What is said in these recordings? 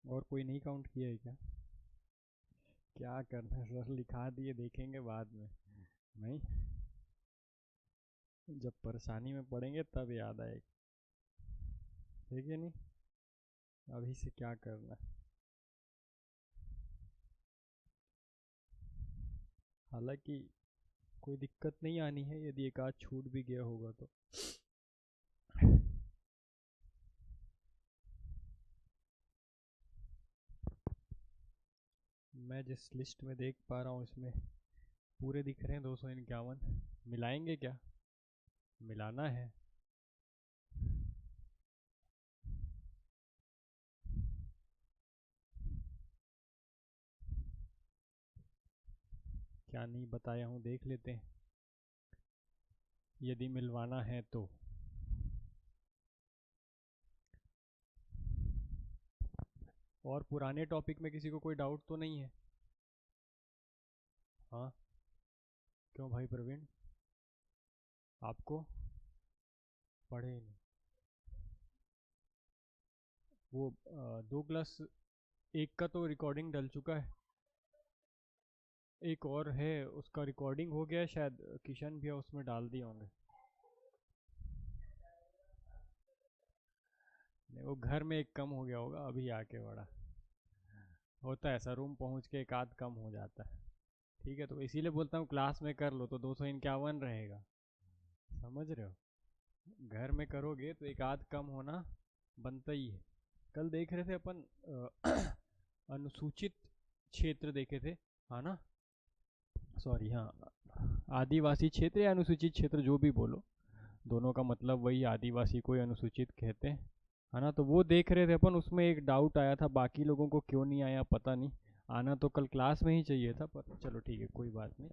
और कोई नहीं काउंट किया है क्या? क्या करना है सर, लिखा दिए, देखेंगे बाद में। नहीं, जब परेशानी में पड़ेंगे तब याद आएगी। ठीक है नहीं, अभी से क्या करना है। हालांकि कोई दिक्कत नहीं आनी है, यदि एक आध छूट भी गया होगा तो। मैं जिस लिस्ट में देख पा रहा हूँ इसमें पूरे दिख रहे हैं 251। मिलाएंगे क्या? मिलाना है। क्या नहीं बताया हूँ, देख लेते हैं यदि मिलवाना है तो। और पुराने टॉपिक में किसी को कोई डाउट तो नहीं है? हाँ, क्यों भाई प्रवीण, आपको पढ़े ही नहीं? वो 2+1 का तो रिकॉर्डिंग डल चुका है। एक और है, उसका रिकॉर्डिंग हो गया है शायद, किशन भैया उसमें डाल दिए होंगे। नहीं, वो घर में एक कम हो गया होगा, अभी आके बड़ा होता है ऐसा, रूम पहुंच के एक आध कम हो जाता है। ठीक है, तो इसीलिए बोलता हूँ क्लास में कर लो तो 251 रहेगा। समझ रहे हो, घर में करोगे तो एक आध कम होना बनता ही है। कल देख रहे थे अपन अनुसूचित क्षेत्र देखे थे, है ना? सॉरी, हाँ, आदिवासी क्षेत्र या अनुसूचित क्षेत्र जो भी बोलो, दोनों का मतलब वही, आदिवासी को ही अनुसूचित कहते हैं, है ना? तो वो देख रहे थे अपन, उसमें एक डाउट आया था, बाकी लोगों को क्यों नहीं आया पता नहीं। आना तो कल क्लास में ही चाहिए था, पर चलो ठीक है, कोई बात नहीं,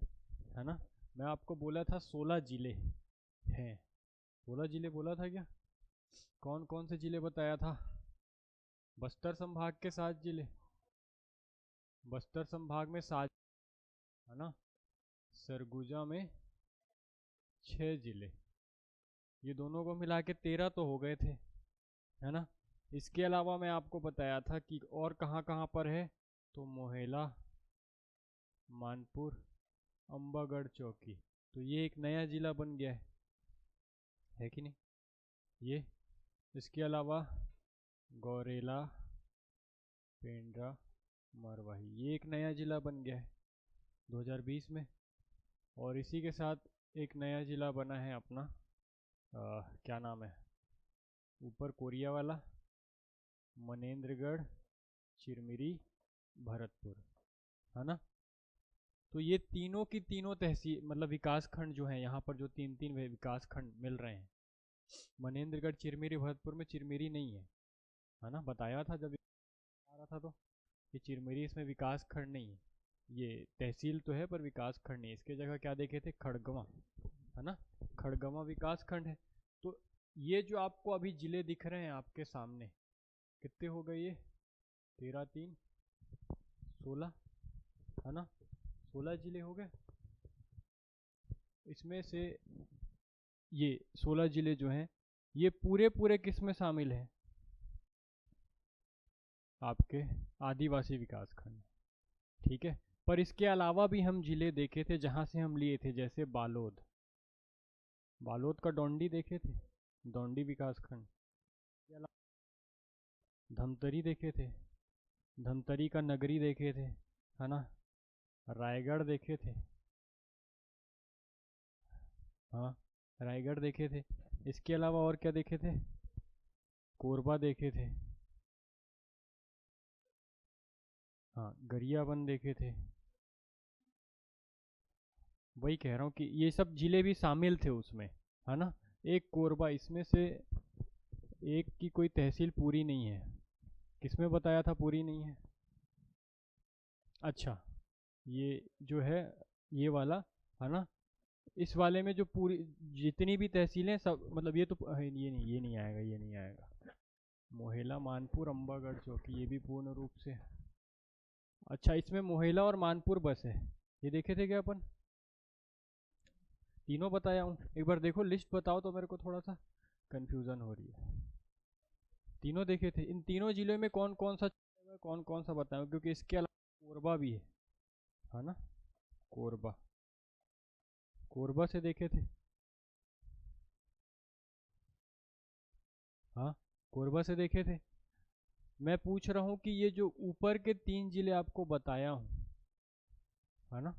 है ना? मैं आपको बोला था 16 जिले हैं। 16 जिले बोला था क्या? कौन कौन से जिले बताया था? बस्तर संभाग के 7 जिले। बस्तर संभाग में 7, है ना? सरगुजा में 6 जिले। ये दोनों को मिला के 13 तो हो गए थे, है ना? इसके अलावा मैं आपको बताया था कि और कहाँ कहाँ पर है, तो मोहेला, मानपुर, अम्बागढ़ चौकी। तो ये एक नया जिला बन गया है कि नहीं? ये, इसके अलावा गौरेला, पेंड्रा, मरवाही, ये एक नया जिला बन गया है 2020 में। और इसी के साथ एक नया जिला बना है अपना, क्या नाम है, ऊपर कोरिया वाला, मनेन्द्रगढ़, चिरमिरी, भरतपुर, है ना? तो ये तीनों की तीनों तहसील, मतलब विकास खंड जो है यहाँ पर, जो तीन तीन विकास खंड मिल रहे हैं, मनेन्द्रगढ़, चिरमिरी, भरतपुर में चिरमिरी नहीं है ना? बताया था जब आ रहा था तो, कि चिरमिरी इसमें विकास खंड नहीं है, ये तहसील तो है पर विकास खंड नहीं है। इसके जगह क्या देखे थे, खड़गवां, है ना? खड़गवां विकास खंड है। तो ये जो आपको अभी जिले दिख रहे हैं आपके सामने, कितने हो गए ये? 13 3 16, है ना? 16 जिले हो गए। इसमें से ये 16 जिले जो हैं, ये पूरे पूरे किस में शामिल है? आपके आदिवासी विकास खंड। ठीक है, पर इसके अलावा भी हम जिले देखे थे जहां से हम लिए थे, जैसे बालोद, बालोद का डोंडी देखे थे, डोंडी विकास खंड। धमतरी देखे थे, धमतरी का नगरी देखे थे, है ना? रायगढ़ देखे थे, हाँ, रायगढ़ देखे थे। इसके अलावा और क्या देखे थे? कोरबा देखे थे, हाँ, गरियाबंद देखे थे। वही कह रहा हूँ कि ये सब जिले भी शामिल थे उसमें, है ना? एक कोरबा, इसमें से एक की कोई तहसील पूरी नहीं है। किसमें बताया था पूरी नहीं है? अच्छा, ये जो है, ये वाला, है ना? इस वाले में जो पूरी जितनी भी तहसीलें सब, मतलब ये तो ये नहीं आएगा, ये नहीं आएगा। मोहेला, मानपुर, अम्बागढ़ चौकी, ये भी पूर्ण रूप से। अच्छा, इसमें मोहेला और मानपुर बस है, ये देखे थे क्या अपन? तीनों बताया हूँ, एक बार देखो लिस्ट, बताओ तो, मेरे को थोड़ा सा कंफ्यूजन हो रही है। तीनों देखे थे, इन तीनों जिलों में कौन कौन सा मैं कौन कौन सा बताऊँ, क्योंकि इसके अलावा कोरबा भी है ना। कोरबा, कोरबा से देखे थे। हाँ, कोरबा से देखे थे। मैं पूछ रहा हूँ कि ये जो ऊपर के 3 जिले आपको बताया हूँ, है ना।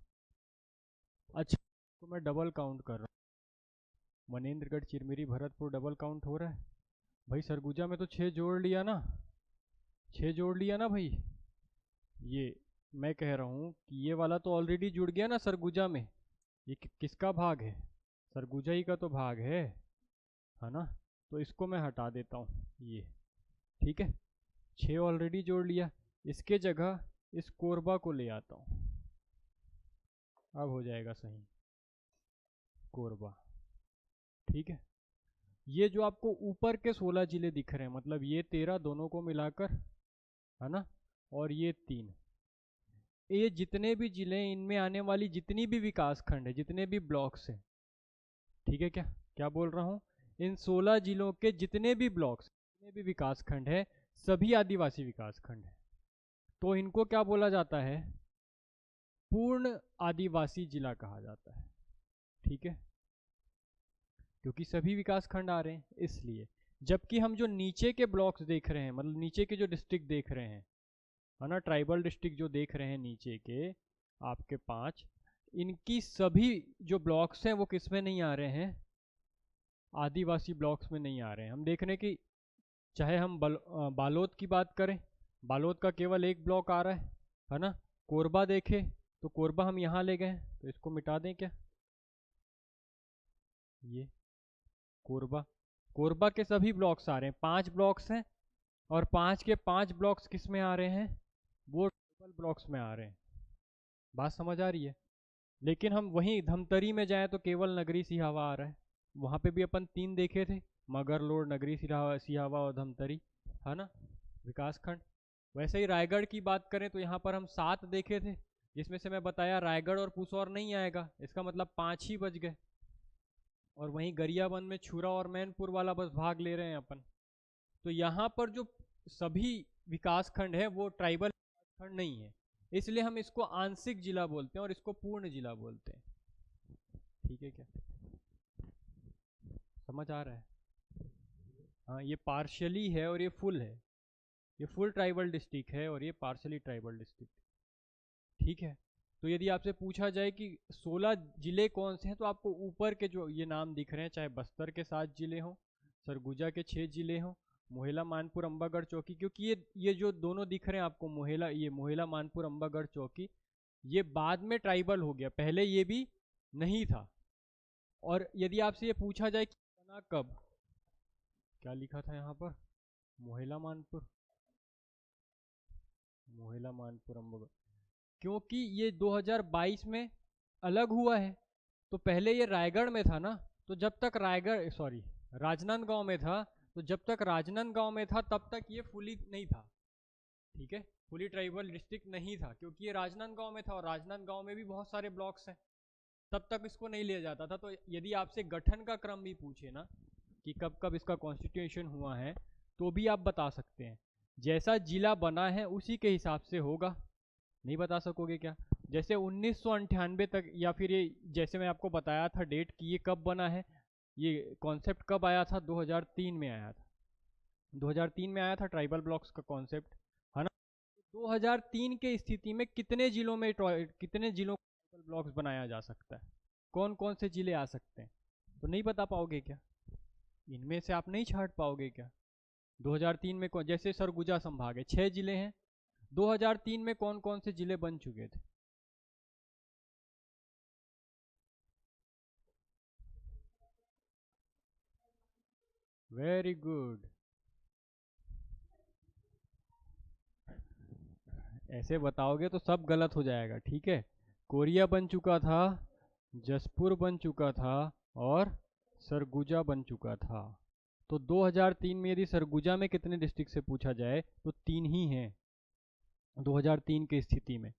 अच्छा, तो मैं डबल काउंट कर रहा हूँ। मनेन्द्रगढ़, चिरमिरी, भरतपुर डबल काउंट हो रहा है भाई। सरगुजा में तो 6 जोड़ लिया ना, 6 जोड़ लिया ना भाई। ये मैं कह रहा हूँ कि ये वाला तो ऑलरेडी जुड़ गया ना सरगुजा में। ये किसका भाग है? सरगुजा ही का तो भाग है ना। तो इसको मैं हटा देता हूँ ये, ठीक है। 6 ऑलरेडी जोड़ लिया, इसके जगह इस कोरबा को ले आता हूँ, अब हो जाएगा सही। कोरबा, ठीक है। ये जो आपको ऊपर के 16 जिले दिख रहे हैं, मतलब ये 13 दोनों को मिलाकर, है ना, और ये 3, ये जितने भी जिले हैं, इनमें आने वाली जितनी भी विकास खंड है, जितने भी ब्लॉक्स हैं, ठीक है। क्या क्या बोल रहा हूँ, इन 16 जिलों के जितने भी ब्लॉक्स, जितने भी विकास खंड है, सभी आदिवासी विकास खंड है। तो इनको क्या बोला जाता है? पूर्ण आदिवासी जिला कहा जाता है, ठीक है, क्योंकि सभी विकास खंड आ रहे हैं इसलिए। जबकि हम जो नीचे के ब्लॉक्स देख रहे हैं, मतलब नीचे के जो डिस्ट्रिक्ट देख रहे हैं, है ना, ट्राइबल डिस्ट्रिक्ट जो देख रहे हैं नीचे के आपके 5, इनकी सभी जो ब्लॉक्स हैं वो किस में नहीं आ रहे हैं? आदिवासी ब्लॉक्स में नहीं आ रहे हैं। हम देख रहे हैं कि चाहे हम बालोद की बात करें, बालोद का केवल एक ब्लॉक आ रहा है ना। कोरबा देखे तो कोरबा हम यहाँ ले गए, तो इसको मिटा दें क्या? ये कोरबा, कोरबा के सभी ब्लॉक्स आ रहे हैं, 5 ब्लॉक्स हैं, और 5 के 5 ब्लॉक्स किस में आ रहे हैं? वो ट्राइबल ब्लॉक्स में आ रहे हैं। बात समझ आ रही है? लेकिन हम वहीं धमतरी में जाएं तो केवल नगरी सिहावा आ रहा है। वहाँ पे भी अपन 3 देखे थे, मगरलोड, नगरी सिहावा और धमतरी, है ना, विकास खंड। वैसे ही रायगढ़ की बात करें तो यहाँ पर हम 7 देखे थे, जिसमें से मैं बताया रायगढ़ और पुसौर नहीं आएगा, इसका मतलब 5 ही बच गए। और वहीं गरियाबंद में छुरा और मैनपुर वाला बस भाग ले रहे हैं अपन। तो यहाँ पर जो सभी विकास खंड है वो ट्राइबल खंड नहीं है, इसलिए हम इसको आंशिक जिला बोलते हैं और इसको पूर्ण जिला बोलते हैं, ठीक है। क्या समझ आ रहा है? हाँ, ये पार्शियली है और ये फुल है। ये फुल ट्राइबल डिस्ट्रिक्ट है और ये पार्शियली ट्राइबल डिस्ट्रिक्ट, ठीक है। तो यदि आपसे पूछा जाए कि 16 जिले कौन से हैं, तो आपको ऊपर के जो ये नाम दिख रहे हैं, चाहे बस्तर के 7 जिले हों, सरगुजा के 6 जिले हों, मोहेला, मानपुर, अम्बागढ़, चौकी, क्योंकि ये जो दोनों दिख रहे हैं आपको, मोहेला, ये मोहेला, मानपुर, अम्बागढ़, चौकी, ये बाद में ट्राइबल हो गया, पहले ये भी नहीं था। और यदि आपसे ये पूछा जाए कि बना कब, क्या लिखा था यहाँ पर? मोहेला, मानपुर, मोहेला, मानपुर, अम्बागढ़, क्योंकि ये 2022 में अलग हुआ है। तो पहले ये रायगढ़ में था ना, तो जब तक रायगढ़, सॉरी, राजनांदगांव में था, तो जब तक राजनांदगांव में था तब तक ये फुली नहीं था, ठीक है, फुली ट्राइबल डिस्ट्रिक्ट नहीं था, क्योंकि ये राजनांदगांव में था और राजनांदगांव में भी बहुत सारे ब्लॉक्स हैं, तब तक इसको नहीं लिया जाता था। तो यदि आपसे गठन का क्रम भी पूछे ना कि कब कब इसका कॉन्स्टिट्यूशन हुआ है, तो भी आप बता सकते हैं। जैसा जिला बना है उसी के हिसाब से होगा। नहीं बता सकोगे क्या? जैसे 1998 तक, या फिर ये जैसे मैं आपको बताया था डेट कि ये कब बना है, ये कॉन्सेप्ट कब आया था? 2003 में आया था, 2003 में आया था ट्राइबल ब्लॉक्स का कॉन्सेप्ट, है ना। 2003 के स्थिति में कितने जिलों में कितने जिलों को ट्राइबल ब्लॉक्स बनाया जा सकता है? कौन कौन से जिले आ सकते हैं? तो नहीं बता पाओगे क्या? इनमें से आप नहीं छांट पाओगे क्या? 2003 में कौन, जैसे सरगुजा संभाग है, 6 जिले हैं, 2003 में कौन कौन से जिले बन चुके थे? Very good. ऐसे बताओगे तो सब गलत हो जाएगा, ठीक है। कोरिया बन चुका था, जसपुर बन चुका था, और सरगुजा बन चुका था। तो 2003 में यदि सरगुजा में कितने डिस्ट्रिक्ट से पूछा जाए तो 3 ही हैं 2003 की स्थिति में।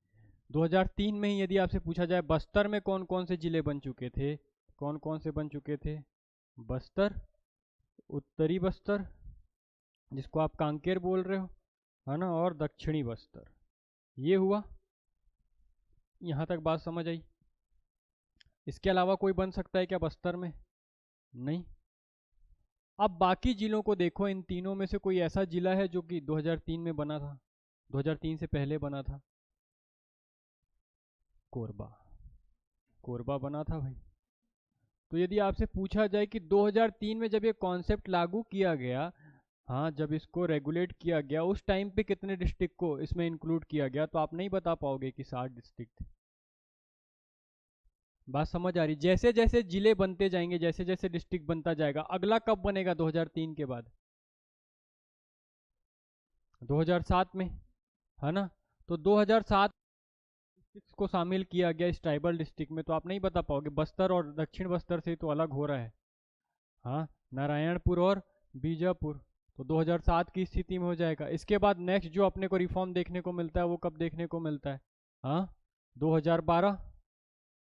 2003 में ही यदि आपसे पूछा जाए बस्तर में कौन कौन से जिले बन चुके थे, कौन कौन से बन चुके थे? बस्तर, उत्तरी बस्तर, जिसको आप कांकेर बोल रहे हो, है ना, और दक्षिणी बस्तर। ये हुआ, यहाँ तक बात समझ आई। इसके अलावा कोई बन सकता है क्या बस्तर में? नहीं। अब बाकी जिलों को देखो, इन तीनों में से कोई ऐसा जिला है जो कि 2003 में बना था, 2003 से पहले बना था? कोरबा। कोरबा बना था भाई। तो यदि आपसे पूछा जाए कि 2003 में जब ये कॉन्सेप्ट लागू किया गया, हाँ, जब इसको रेगुलेट किया गया, उस टाइम पे कितने डिस्ट्रिक्ट को इसमें इंक्लूड किया गया, तो आप नहीं बता पाओगे कि 60 डिस्ट्रिक्ट थे। बात समझ आ रही? जैसे जैसे जिले बनते जाएंगे, जैसे जैसे डिस्ट्रिक्ट बनता जाएगा, अगला कब बनेगा 2003 के बाद? 2007 में, है ना? तो 2007 डिस्ट्रिक्ट को शामिल किया गया इस ट्राइबल डिस्ट्रिक्ट में, तो आप नहीं बता पाओगे। बस्तर और दक्षिण बस्तर से तो अलग हो रहा है। हाँ, नारायणपुर और बीजापुर, तो 2007 की स्थिति में हो जाएगा। इसके बाद नेक्स्ट जो अपने को रिफॉर्म देखने को मिलता है वो कब देखने को मिलता है? हाँ, 2012,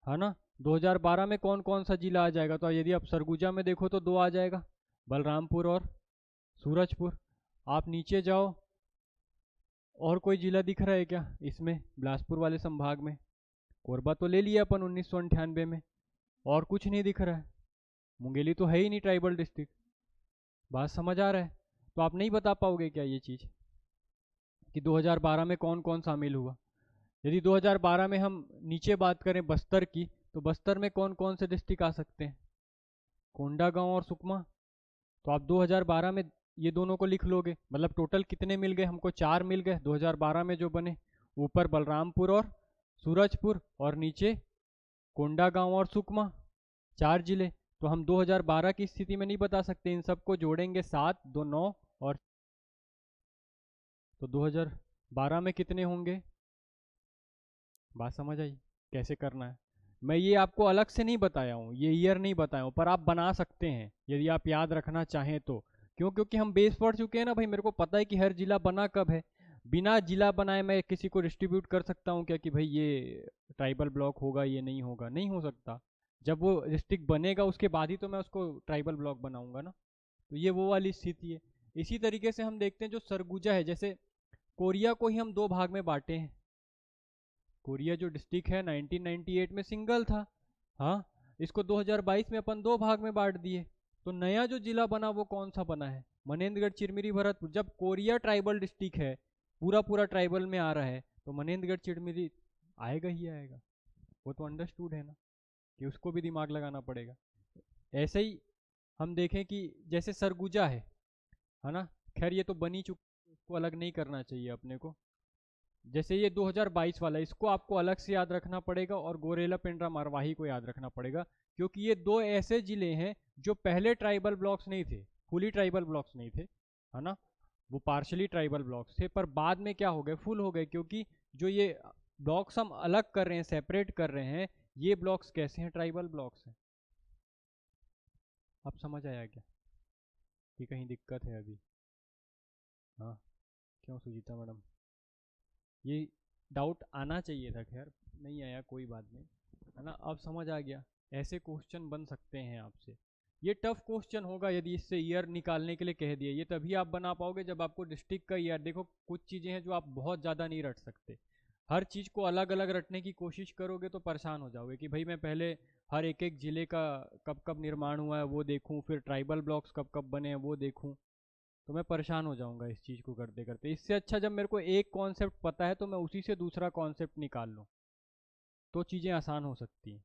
है ना? 2012 में कौन कौन सा जिला आ जाएगा? तो यदि आप सरगुजा में देखो तो दो आ जाएगा, बलरामपुर और सूरजपुर। आप नीचे जाओ, और कोई जिला दिख रहा है क्या इसमें, बिलासपुर वाले संभाग में? कोरबा तो ले लिया अपन 1998 में, और कुछ नहीं दिख रहा है। मुंगेली तो है ही नहीं ट्राइबल डिस्ट्रिक्ट। बात समझ आ रहा है? तो आप नहीं बता पाओगे क्या ये चीज़ कि 2012 में कौन कौन शामिल हुआ? यदि 2012 में हम नीचे बात करें बस्तर की, तो बस्तर में कौन कौन से डिस्ट्रिक्ट आ सकते हैं? कोंडागांव और सुकमा। तो आप 2012 में ये दोनों को लिख लोगे, मतलब टोटल कितने मिल गए हमको? 4 मिल गए 2012 में जो बने। ऊपर बलरामपुर और सूरजपुर, और नीचे कोंडागांव और सुकमा, 4 जिले। तो हम 2012 की स्थिति में नहीं बता सकते, इन सबको जोड़ेंगे, 7 2 9, और तो 2012 में कितने होंगे? बात समझ आई कैसे करना है? मैं ये आपको अलग से नहीं बताया हूँ, ये ईयर नहीं बताया हूँ, पर आप बना सकते हैं यदि आप याद रखना चाहें तो। क्यों? क्योंकि हम बेस पढ़ चुके हैं ना भाई, मेरे को पता है कि हर जिला बना कब है। बिना जिला बनाए मैं किसी को डिस्ट्रीब्यूट कर सकता हूँ क्या कि भाई ये ट्राइबल ब्लॉक होगा, ये नहीं होगा? नहीं हो सकता। जब वो डिस्ट्रिक्ट बनेगा उसके बाद ही तो मैं उसको ट्राइबल ब्लॉक बनाऊंगा ना। तो ये वो वाली स्थिति है। इसी तरीके से हम देखते हैं जो सरगुजा है, जैसे कोरिया को ही हम दो भाग में बांटे हैं। कोरिया जो डिस्ट्रिक्ट है 1998 में सिंगल था, हाँ, इसको 2022 में अपन दो भाग में बांट दिए। तो नया जो जिला बना वो कौन सा बना है? मनेंद्रगढ़, चिरमिरी, भरतपुर। जब कोरिया ट्राइबल डिस्ट्रिक्ट है, पूरा पूरा ट्राइबल में आ रहा है, तो मनेंद्रगढ़ चिरमिरी आएगा ही आएगा। वो तो अंडरस्टूड है ना, कि उसको भी दिमाग लगाना पड़ेगा। ऐसे ही हम देखें कि जैसे सरगुजा है ना? खैर ये तो बनी चुकी, उसको अलग नहीं करना चाहिए अपने को। जैसे ये 2022 वाला, इसको आपको अलग से याद रखना पड़ेगा, और गोरेला पेंड्रा मारवाही को याद रखना पड़ेगा, क्योंकि ये दो ऐसे जिले हैं जो पहले ट्राइबल ब्लॉक्स नहीं थे, फुली ट्राइबल ब्लॉक्स नहीं थे, है ना? वो पार्शली ट्राइबल ब्लॉक्स थे, पर बाद में क्या हो गए, फुल हो गए। क्योंकि जो ये ब्लॉक्स हम अलग कर रहे हैं, सेपरेट कर रहे हैं, ये ब्लॉक्स कैसे हैं? ट्राइबल ब्लॉक्स हैं। अब समझ आया क्या कि कहीं दिक्कत है अभी? हाँ, क्यों सुजीता मैडम? ये डाउट आना चाहिए था, खैर नहीं आया, कोई बात नहीं, है ना? अब समझ आ गया। ऐसे क्वेश्चन बन सकते हैं आपसे। ये टफ क्वेश्चन होगा यदि इससे ईयर निकालने के लिए कह दिया। ये तभी आप बना पाओगे जब आपको डिस्ट्रिक्ट का ईयर, देखो कुछ चीज़ें हैं जो आप बहुत ज़्यादा नहीं रट सकते। हर चीज़ को अलग अलग रटने की कोशिश करोगे तो परेशान हो जाओगे कि भाई मैं पहले हर एक एक ज़िले का कब कब निर्माण हुआ है वो देखूं, फिर ट्राइबल ब्लॉक्स कब कब बने हैं वो देखूं, तो मैं परेशान हो जाऊंगा इस चीज़ को करते करते। इससे अच्छा जब मेरे को एक कॉन्सेप्ट पता है तो मैं उसी से दूसरा कॉन्सेप्ट निकाल लूँ, तो चीज़ें आसान हो सकती हैं।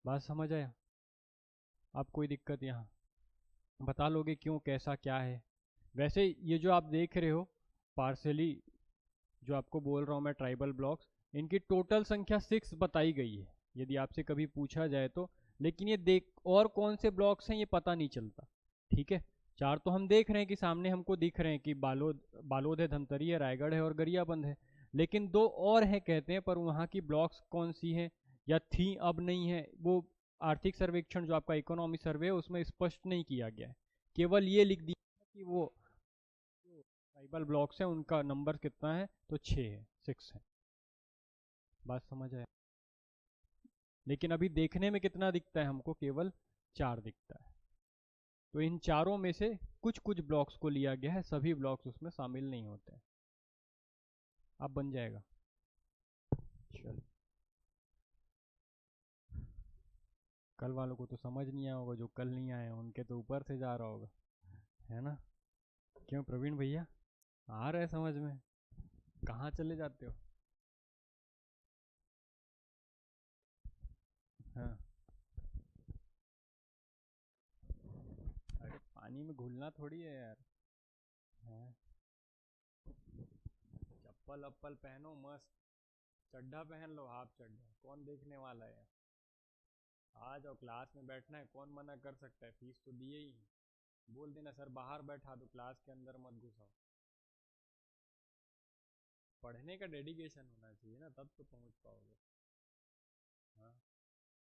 बात समझ आया? आप कोई दिक्कत यहाँ बता लोगे क्यों, कैसा क्या है? वैसे ये जो आप देख रहे हो पार्सली, जो आपको बोल रहा हूँ मैं ट्राइबल ब्लॉक्स, इनकी टोटल संख्या 6 बताई गई है यदि आपसे कभी पूछा जाए तो। लेकिन ये देख और कौन से ब्लॉक्स हैं ये पता नहीं चलता, ठीक है? 4 तो हम देख रहे हैं कि सामने हमको दिख रहे हैं कि बालोद, बालोद है, धमतरी है, रायगढ़ है और गरियाबंद है। लेकिन दो और हैं कहते हैं, पर वहाँ की ब्लॉक्स कौन सी हैं या थी अब नहीं है, वो आर्थिक सर्वेक्षण जो आपका इकोनॉमी सर्वे है उसमें स्पष्ट नहीं किया गया है। केवल ये लिख दिया कि वो जो ट्राइबल ब्लॉक्स हैं उनका नंबर कितना है, तो 6 है, 6 है। बात समझ आया? लेकिन अभी देखने में कितना दिखता है हमको? केवल 4 दिखता है। तो इन चारों में से कुछ कुछ ब्लॉक्स को लिया गया है, सभी ब्लॉक्स उसमें शामिल नहीं होते हैं। अब बन जाएगा। चल, कल वालों को तो समझ नहीं आया होगा, जो कल नहीं आए उनके तो ऊपर से जा रहा होगा, है ना? क्यों प्रवीण भैया, आ रहा है समझ में? कहाँ चले जाते हो? हाँ। अरे पानी में घुलना थोड़ी है यार। हाँ। चप्पल अप्पल पहनो मस्त, चड्ढा पहन लो, हाफ चड्ढा, कौन देखने वाला है? आ जाओ, क्लास में बैठना है, कौन मना कर सकता है? फीस तो दिए ही हैं। बोल देना सर बाहर बैठा दो, क्लास के अंदर मत घुसाओ। पढ़ने का डेडिकेशन होना चाहिए ना, तब तो पहुंच पाओगे। हाँ,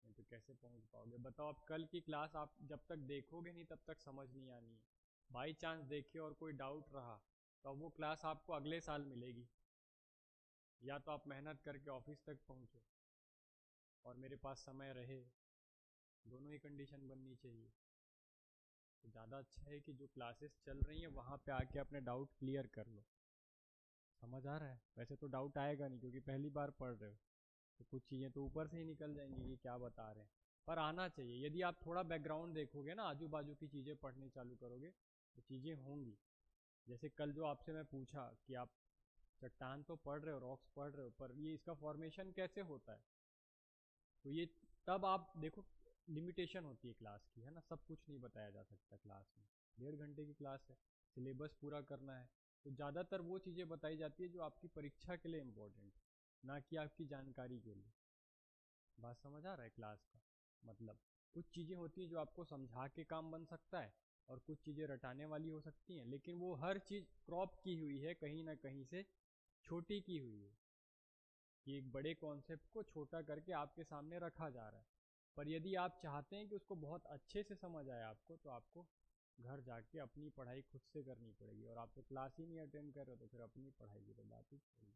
नहीं तो कैसे पहुंच पाओगे बताओ? आप कल की क्लास आप जब तक देखोगे नहीं तब तक समझ नहीं आनी है। बाई चांस देखे और कोई डाउट रहा तो अब वो क्लास आपको अगले साल मिलेगी, या तो आप मेहनत करके ऑफिस तक पहुंचो और मेरे पास समय रहे, दोनों ही कंडीशन बननी चाहिए। तो ज़्यादा अच्छा है कि जो क्लासेस चल रही हैं वहाँ पे आके अपने डाउट क्लियर कर लो। समझ आ रहा है? वैसे तो डाउट आएगा नहीं क्योंकि पहली बार पढ़ रहे हो, तो कुछ चीज़ें तो ऊपर से ही निकल जाएंगी कि क्या बता रहे हैं, पर आना चाहिए। यदि आप थोड़ा बैकग्राउंड देखोगे ना, आजू बाजू की चीज़ें पढ़नी चालू करोगे तो चीज़ें होंगी। जैसे कल जो आपसे मैं पूछा कि आप चट्टान तो पढ़ रहे हो, रॉक्स पढ़ रहे हो, पर ये इसका फॉर्मेशन कैसे होता है, तो ये तब आप देखो, लिमिटेशन होती है क्लास की, है ना? सब कुछ नहीं बताया जा सकता क्लास में, 1.5 घंटे की क्लास है, सिलेबस पूरा करना है, तो ज़्यादातर वो चीज़ें बताई जाती है जो आपकी परीक्षा के लिए इम्पोर्टेंट, ना कि आपकी जानकारी के लिए। बात समझ आ रहा है क्लास का मतलब? कुछ चीज़ें होती हैं जो आपको समझा के काम बन सकता है, और कुछ चीज़ें रटाने वाली हो सकती हैं, लेकिन वो हर चीज़ क्रॉप की हुई है, कहीं ना कहीं से छोटी की हुई है, कि एक बड़े कॉन्सेप्ट को छोटा करके आपके सामने रखा जा रहा है। पर यदि आप चाहते हैं कि उसको बहुत अच्छे से समझ आए आपको, तो आपको घर जाके अपनी पढ़ाई खुद से करनी पड़ेगी, और आप तो क्लास ही नहीं अटेंड कर रहे हो तो फिर अपनी पढ़ाई की तो बात ही छोड़िए,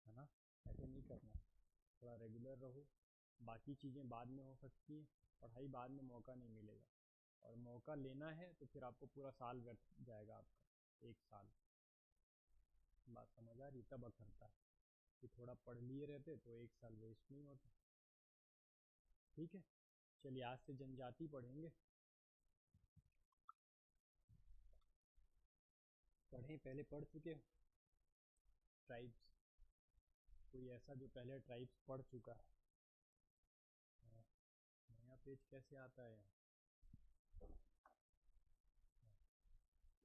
है ना? ऐसे नहीं करना, थोड़ा रेगुलर रहो। बाकी चीज़ें बाद में हो सकती हैं, पढ़ाई बाद में मौका नहीं मिलेगा, और मौका लेना है तो फिर आपको पूरा साल व्यर्थ जाएगा आपका, 1 साल। बात समझ आ रही? तब अखरता है कि थोड़ा पढ़ लिए रहते तो 1 साल वेस्ट नहीं होता। ठीक है, चलिए आज से जनजाति पढ़ेंगे। पढ़ें, पहले पढ़ चुके हो ट्राइब्स? कोई ऐसा जो पहले ट्राइब्स पढ़ चुका है? हाँ, नया पेज कैसे आता है यहाँ?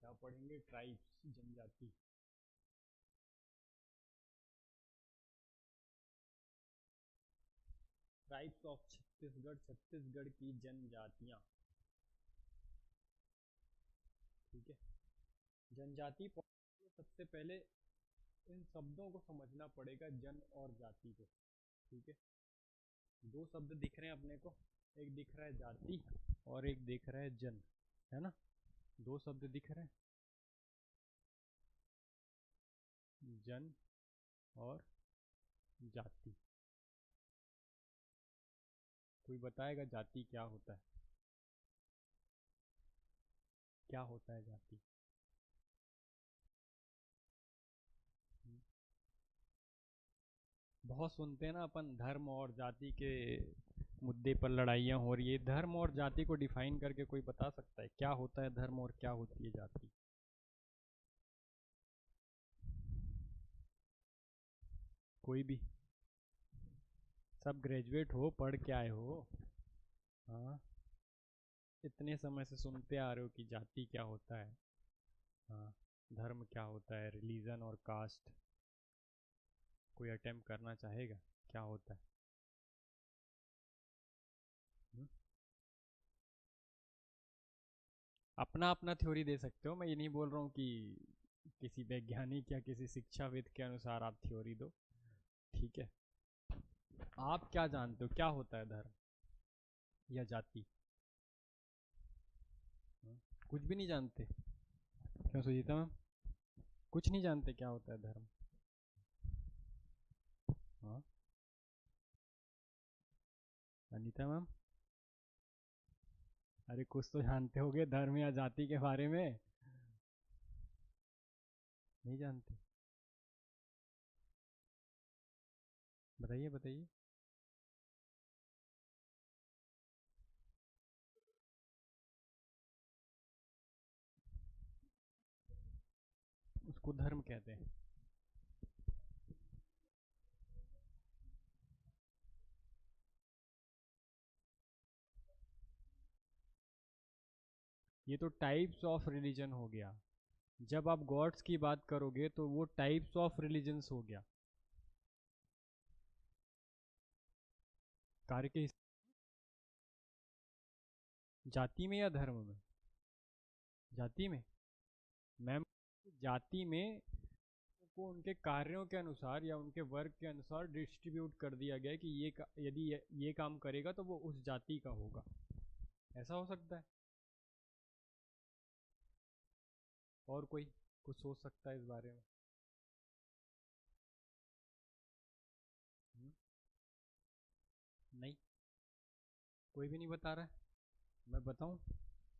क्या पढ़ेंगे? ट्राइब्स, जनजाति। ट्राइब्स ऑफ छत्तीसगढ़, छत्तीसगढ़ की जनजातियाँ। ठीक है, जनजाति पढ़ने में सबसे पहले इन शब्दों को समझना पड़ेगा, जन और जाति को। ठीक है, दो शब्द दिख रहे हैं अपने को, एक दिख रहा है जाति और एक दिख रहा है जन, है ना? दो शब्द दिख रहे हैं, जन और जाति। कोई बताएगा जाति क्या होता है? क्या होता है जाति? हम्म, बहुत सुनते हैं ना अपन, धर्म और जाति के मुद्दे पर लड़ाइयाँ हो रही है। धर्म और जाति को डिफाइन करके कोई बता सकता है क्या होता है धर्म और क्या होती है जाति? कोई भी? सब ग्रेजुएट हो, पढ़ के आए हो। हाँ, इतने समय से सुनते आ रहे हो कि जाति क्या होता है, हाँ, धर्म क्या होता है, रिलीजन और कास्ट। कोई अटेम्प्ट करना चाहेगा क्या होता है? हुँ? अपना अपना थ्योरी दे सकते हो, मैं ये नहीं बोल रहा हूँ कि किसी वैज्ञानिक या किसी शिक्षाविद के अनुसार आप थ्योरी दो। ठीक है, आप क्या जानते हो क्या होता है धर्म या जाति? हाँ? कुछ भी नहीं जानते? क्यों सुजीता मैम, कुछ नहीं जानते क्या होता है धर्म? हाँ, अनीता मैम, अरे कुछ तो जानते होगे धर्म या जाति के बारे में? नहीं जानते? बताइए बताइए। उसको धर्म कहते हैं। ये तो टाइप्स ऑफ रिलीजन हो गया। जब आप गॉड्स की बात करोगे तो वो टाइप्स ऑफ रिलीजन्स हो गया। कार्य के जाति में या धर्म में? जाति में। मैम, जाति में को उनके कार्यों के अनुसार या उनके वर्क के अनुसार डिस्ट्रीब्यूट कर दिया गया है कि यदि ये काम करेगा तो वो उस जाति का होगा। ऐसा हो सकता है। और कोई कुछ सोच सकता है इस बारे में? हम्म, नहीं, कोई भी नहीं बता रहा है। मैं बताऊं?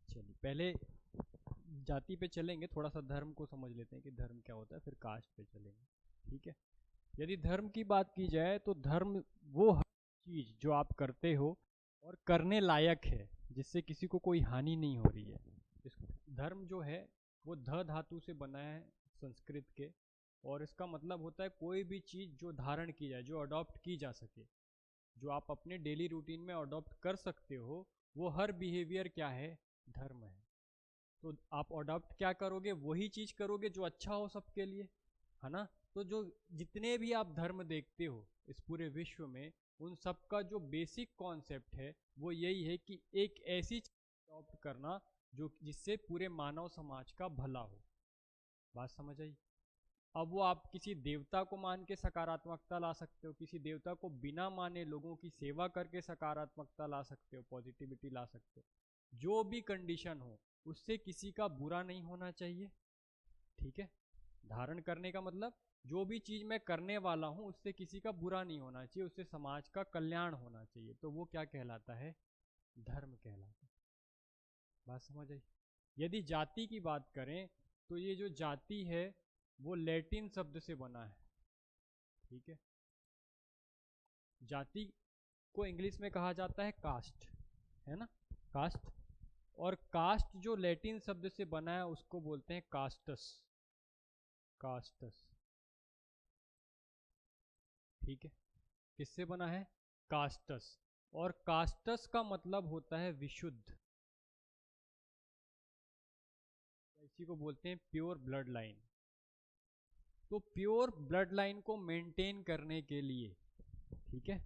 चलिए पहले जाति पे चलेंगे, थोड़ा सा धर्म को समझ लेते हैं कि धर्म क्या होता है, फिर कास्ट पे चलेंगे। ठीक है। यदि धर्म की बात की जाए तो धर्म वो हर चीज जो आप करते हो और करने लायक है, जिससे किसी को कोई हानि नहीं हो रही है। इस धर्म जो है वो ध धातु से बना है, संस्कृत के। और इसका मतलब होता है कोई भी चीज जो धारण की जाए, जो अडॉप्ट की जा सके, जो आप अपने डेली रूटीन में अडॉप्ट कर सकते हो, वो हर बिहेवियर क्या है? धर्म है। तो आप अडॉप्ट क्या करोगे? वही चीज करोगे जो अच्छा हो सबके लिए, है ना? तो जो जितने भी आप धर्म देखते हो इस पूरे विश्व में, उन सब का जो बेसिक कॉन्सेप्ट है वो यही है कि एक ऐसी चीज अडॉप्ट करना जो जिससे पूरे मानव समाज का भला हो। बात समझ आई? अब वो आप किसी देवता को मान के सकारात्मकता ला सकते हो, किसी देवता को बिना माने लोगों की सेवा करके सकारात्मकता ला सकते हो, पॉजिटिविटी ला सकते हो। जो भी कंडीशन हो उससे किसी का बुरा नहीं होना चाहिए। ठीक है। धारण करने का मतलब जो भी चीज मैं करने वाला हूं उससे किसी का बुरा नहीं होना चाहिए, उससे समाज का कल्याण होना चाहिए, तो वो क्या कहलाता है? धर्म कहलाता है। बात समझ आई? यदि जाति की बात करें तो ये जो जाति है वो लैटिन शब्द से बना है। ठीक है। जाति को इंग्लिश में कहा जाता है कास्ट, है ना? कास्ट। और कास्ट जो लैटिन शब्द से बना है उसको बोलते हैं कास्टस। कास्टस। ठीक है। किससे बना है? कास्टस। और कास्टस का मतलब होता है विशुद्ध। इसी को बोलते हैं प्योर ब्लड लाइन। तो प्योर ब्लड लाइन को मेंटेन करने के लिए, ठीक है,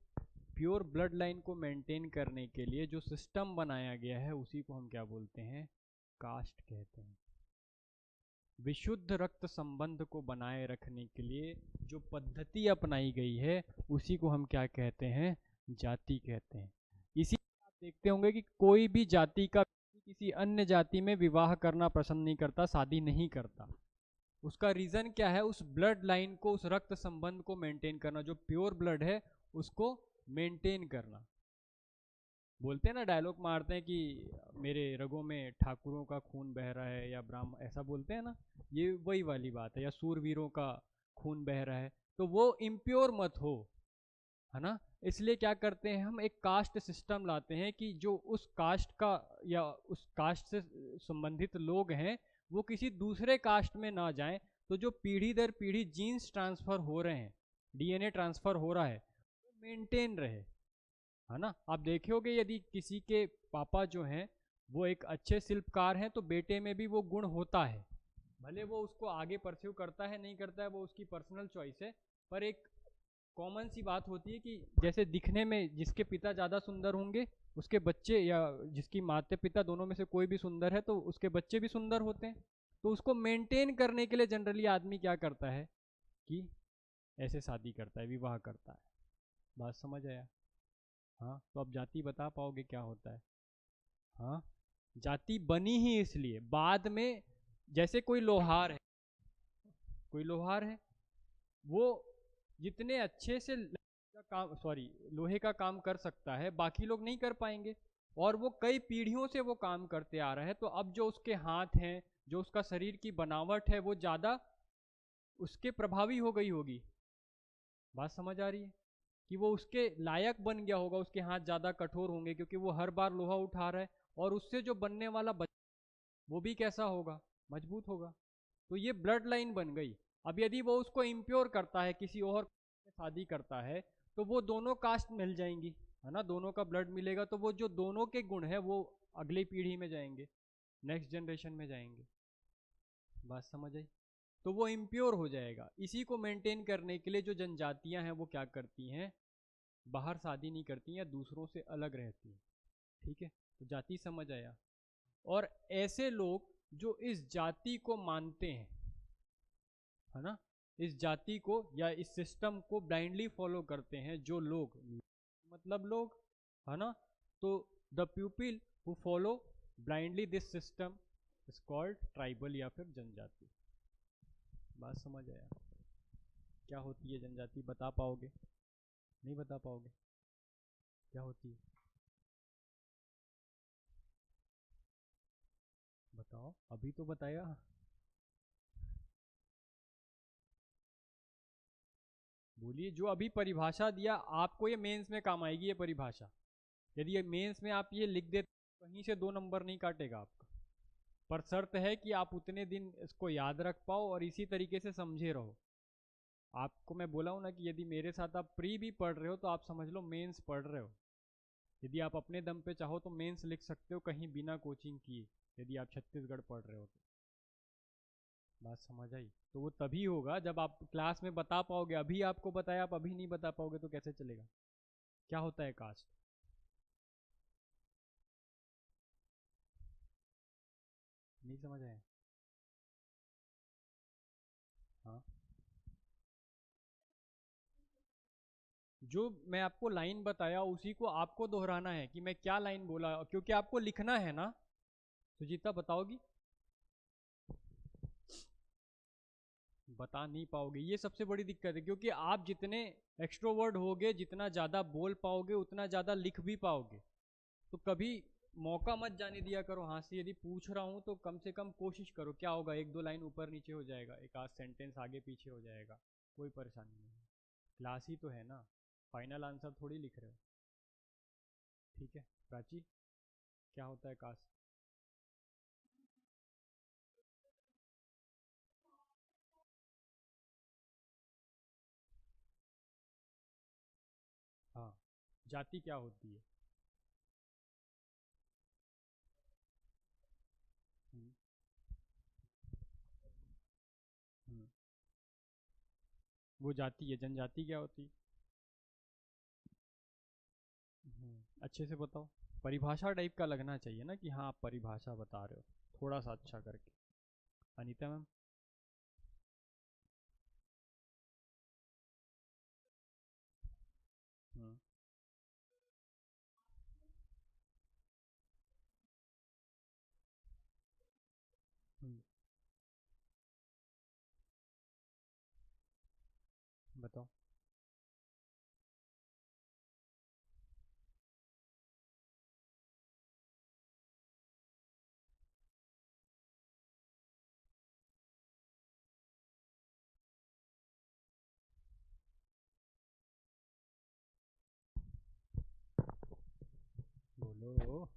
प्योर ब्लड लाइन को मेंटेन करने के लिए जो सिस्टम बनाया गया है उसी को हम क्या बोलते हैं? कास्ट कहते हैं। विशुद्ध रक्त संबंध को बनाए रखने के लिए जो पद्धति अपनाई गई है उसी को हम क्या कहते हैं? जाति कहते हैं। इसी आप देखते होंगे कि कोई भी जाति का किसी अन्य जाति में विवाह करना पसंद नहीं करता, शादी नहीं करता। उसका रीजन क्या है? उस ब्लड लाइन को, उस रक्त संबंध को मेंटेन करना, जो प्योर ब्लड है उसको मेंटेन करना। बोलते हैं ना, डायलॉग मारते हैं कि मेरे रगों में ठाकुरों का खून बह रहा है, या ब्राह्मण, ऐसा बोलते हैं ना। ये वही वाली बात है। या सूरवीरों का खून बह रहा है, तो वो इम्प्योर मत हो, है ना? इसलिए क्या करते हैं हम? एक कास्ट सिस्टम लाते हैं कि जो उस कास्ट का या उस कास्ट से संबंधित लोग हैं वो किसी दूसरे कास्ट में ना जाएं। तो जो पीढ़ी दर पीढ़ी जीन्स ट्रांसफर हो रहे हैं, डीएनए ट्रांसफर हो रहा है, वो मेंटेन रहे, है ना? आप देखे होगे यदि किसी के पापा जो हैं वो एक अच्छे शिल्पकार हैं तो बेटे में भी वो गुण होता है। भले वो उसको आगे परस्यू करता है नहीं करता है वो उसकी पर्सनल चॉइस है, पर एक कॉमन सी बात होती है कि जैसे दिखने में जिसके पिता ज़्यादा सुंदर होंगे उसके बच्चे, या जिसकी माता पिता दोनों में से कोई भी सुंदर है तो उसके बच्चे भी सुंदर होते हैं। तो उसको मेंटेन करने के लिए जनरली आदमी क्या करता है कि ऐसे शादी करता है, विवाह करता है। बात समझ आया? हाँ, तो अब जाति बता पाओगे क्या होता है? हाँ, जाति बनी ही इसलिए बाद में, जैसे कोई लोहार है, कोई लोहार है, वो जितने अच्छे से का काम, सॉरी, लोहे का काम कर सकता है बाकी लोग नहीं कर पाएंगे। और वो कई पीढ़ियों से वो काम करते आ रहा है, तो अब जो उसके हाथ हैं, जो उसका शरीर की बनावट है, वो ज़्यादा उसके प्रभावी हो गई होगी। बात समझ आ रही है? कि वो उसके लायक बन गया होगा, उसके हाथ ज़्यादा कठोर होंगे क्योंकि वो हर बार लोहा उठा रहा है, और उससे जो बनने वाला वो भी कैसा होगा, मजबूत होगा। तो ये ब्लड लाइन बन गई। अब यदि वो उसको इम्प्योर करता है, किसी और से शादी करता है, तो वो दोनों कास्ट मिल जाएंगी, है ना, दोनों का ब्लड मिलेगा, तो वो जो दोनों के गुण है वो अगली पीढ़ी में जाएंगे, नेक्स्ट जनरेशन में जाएंगे। बात समझ आई? तो वो इम्प्योर हो जाएगा। इसी को मेंटेन करने के लिए जो जनजातियां हैं वो क्या करती हैं, बाहर शादी नहीं करती या दूसरों से अलग रहती हैं। ठीक है, तो जाति समझ आया। और ऐसे लोग जो इस जाति को मानते हैं, है ना, इस जाति को या इस सिस्टम को ब्लाइंडली फॉलो करते हैं, जो लोग, मतलब लोग, है ना, तो the people who follow blindly this system is called tribal या फिर जनजाति। बात समझ आया? क्या होती है जनजाति, बता पाओगे? नहीं बता पाओगे क्या होती है? बताओ, अभी तो बताया। बोलिए, जो अभी परिभाषा दिया आपको, ये मेंस में काम आएगी ये परिभाषा। यदि ये मेंस में आप ये लिख देते, कहीं से 2 नंबर नहीं काटेगा आपका। पर शर्त है कि आप उतने दिन इसको याद रख पाओ और इसी तरीके से समझे रहो। आपको मैं बोला हूं ना कि यदि मेरे साथ आप प्री भी पढ़ रहे हो तो आप समझ लो मेंस पढ़ रहे हो। यदि आप अपने दम पे चाहो तो मेंस लिख सकते हो कहीं बिना कोचिंग किए, यदि आप छत्तीसगढ़ पढ़ रहे हो तो। बात समझ आई? तो वो तभी होगा जब आप क्लास में बता पाओगे। अभी आपको बताया, आप अभी नहीं बता पाओगे तो कैसे चलेगा? क्या होता है कास्ट? नहीं समझ आया? हाँ, जो मैं आपको लाइन बताया उसी को आपको दोहराना है कि मैं क्या लाइन बोला, क्योंकि आपको लिखना है ना। सुजीता बताओगी? बता नहीं पाओगे, ये सबसे बड़ी दिक्कत है, क्योंकि आप जितने एक्सट्रोवर्ड होगे, जितना ज़्यादा बोल पाओगे, उतना ज़्यादा लिख भी पाओगे। तो कभी मौका मत जाने दिया करो हाथ से। यदि पूछ रहा हूँ तो कम से कम कोशिश करो। क्या होगा, 1-2 लाइन ऊपर नीचे हो जाएगा, एक आध सेंटेंस आगे पीछे हो जाएगा, कोई परेशानी नहीं है। क्लास ही तो है ना, फाइनल आंसर थोड़ी लिख रहे हो। ठीक है प्राची, क्या होता है कास्ट? हाँ, जाति क्या होती है? हम्म, हम्म, वो जाति है। जनजाति क्या होती है? अच्छे से बताओ। परिभाषा टाइप का लगना चाहिए ना कि हाँ आप परिभाषा बता रहे हो, थोड़ा सा अच्छा करके। अनीता मैम? हम्म, हम्म, बताओ। बोलो।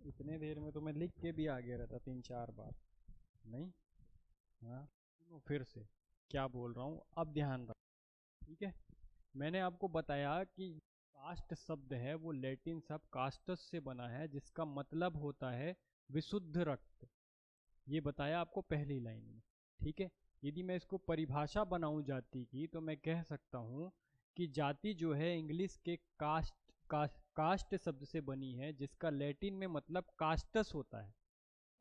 इतने देर में तो मैं लिख के भी आ गया रहता 3-4 बार। नहीं? हाँ, सुनो फिर से क्या बोल रहा हूँ, अब ध्यान रख। ठीक है, मैंने आपको बताया कि कास्ट शब्द है वो लैटिन शब्द कास्टस से बना है, जिसका मतलब होता है विशुद्ध रक्त। ये बताया आपको पहली लाइन में। ठीक है, यदि मैं इसको परिभाषा बनाऊं जाति की, तो मैं कह सकता हूं कि जाति जो है इंग्लिश के कास्ट शब्द से बनी है, जिसका लैटिन में मतलब कास्टस होता है।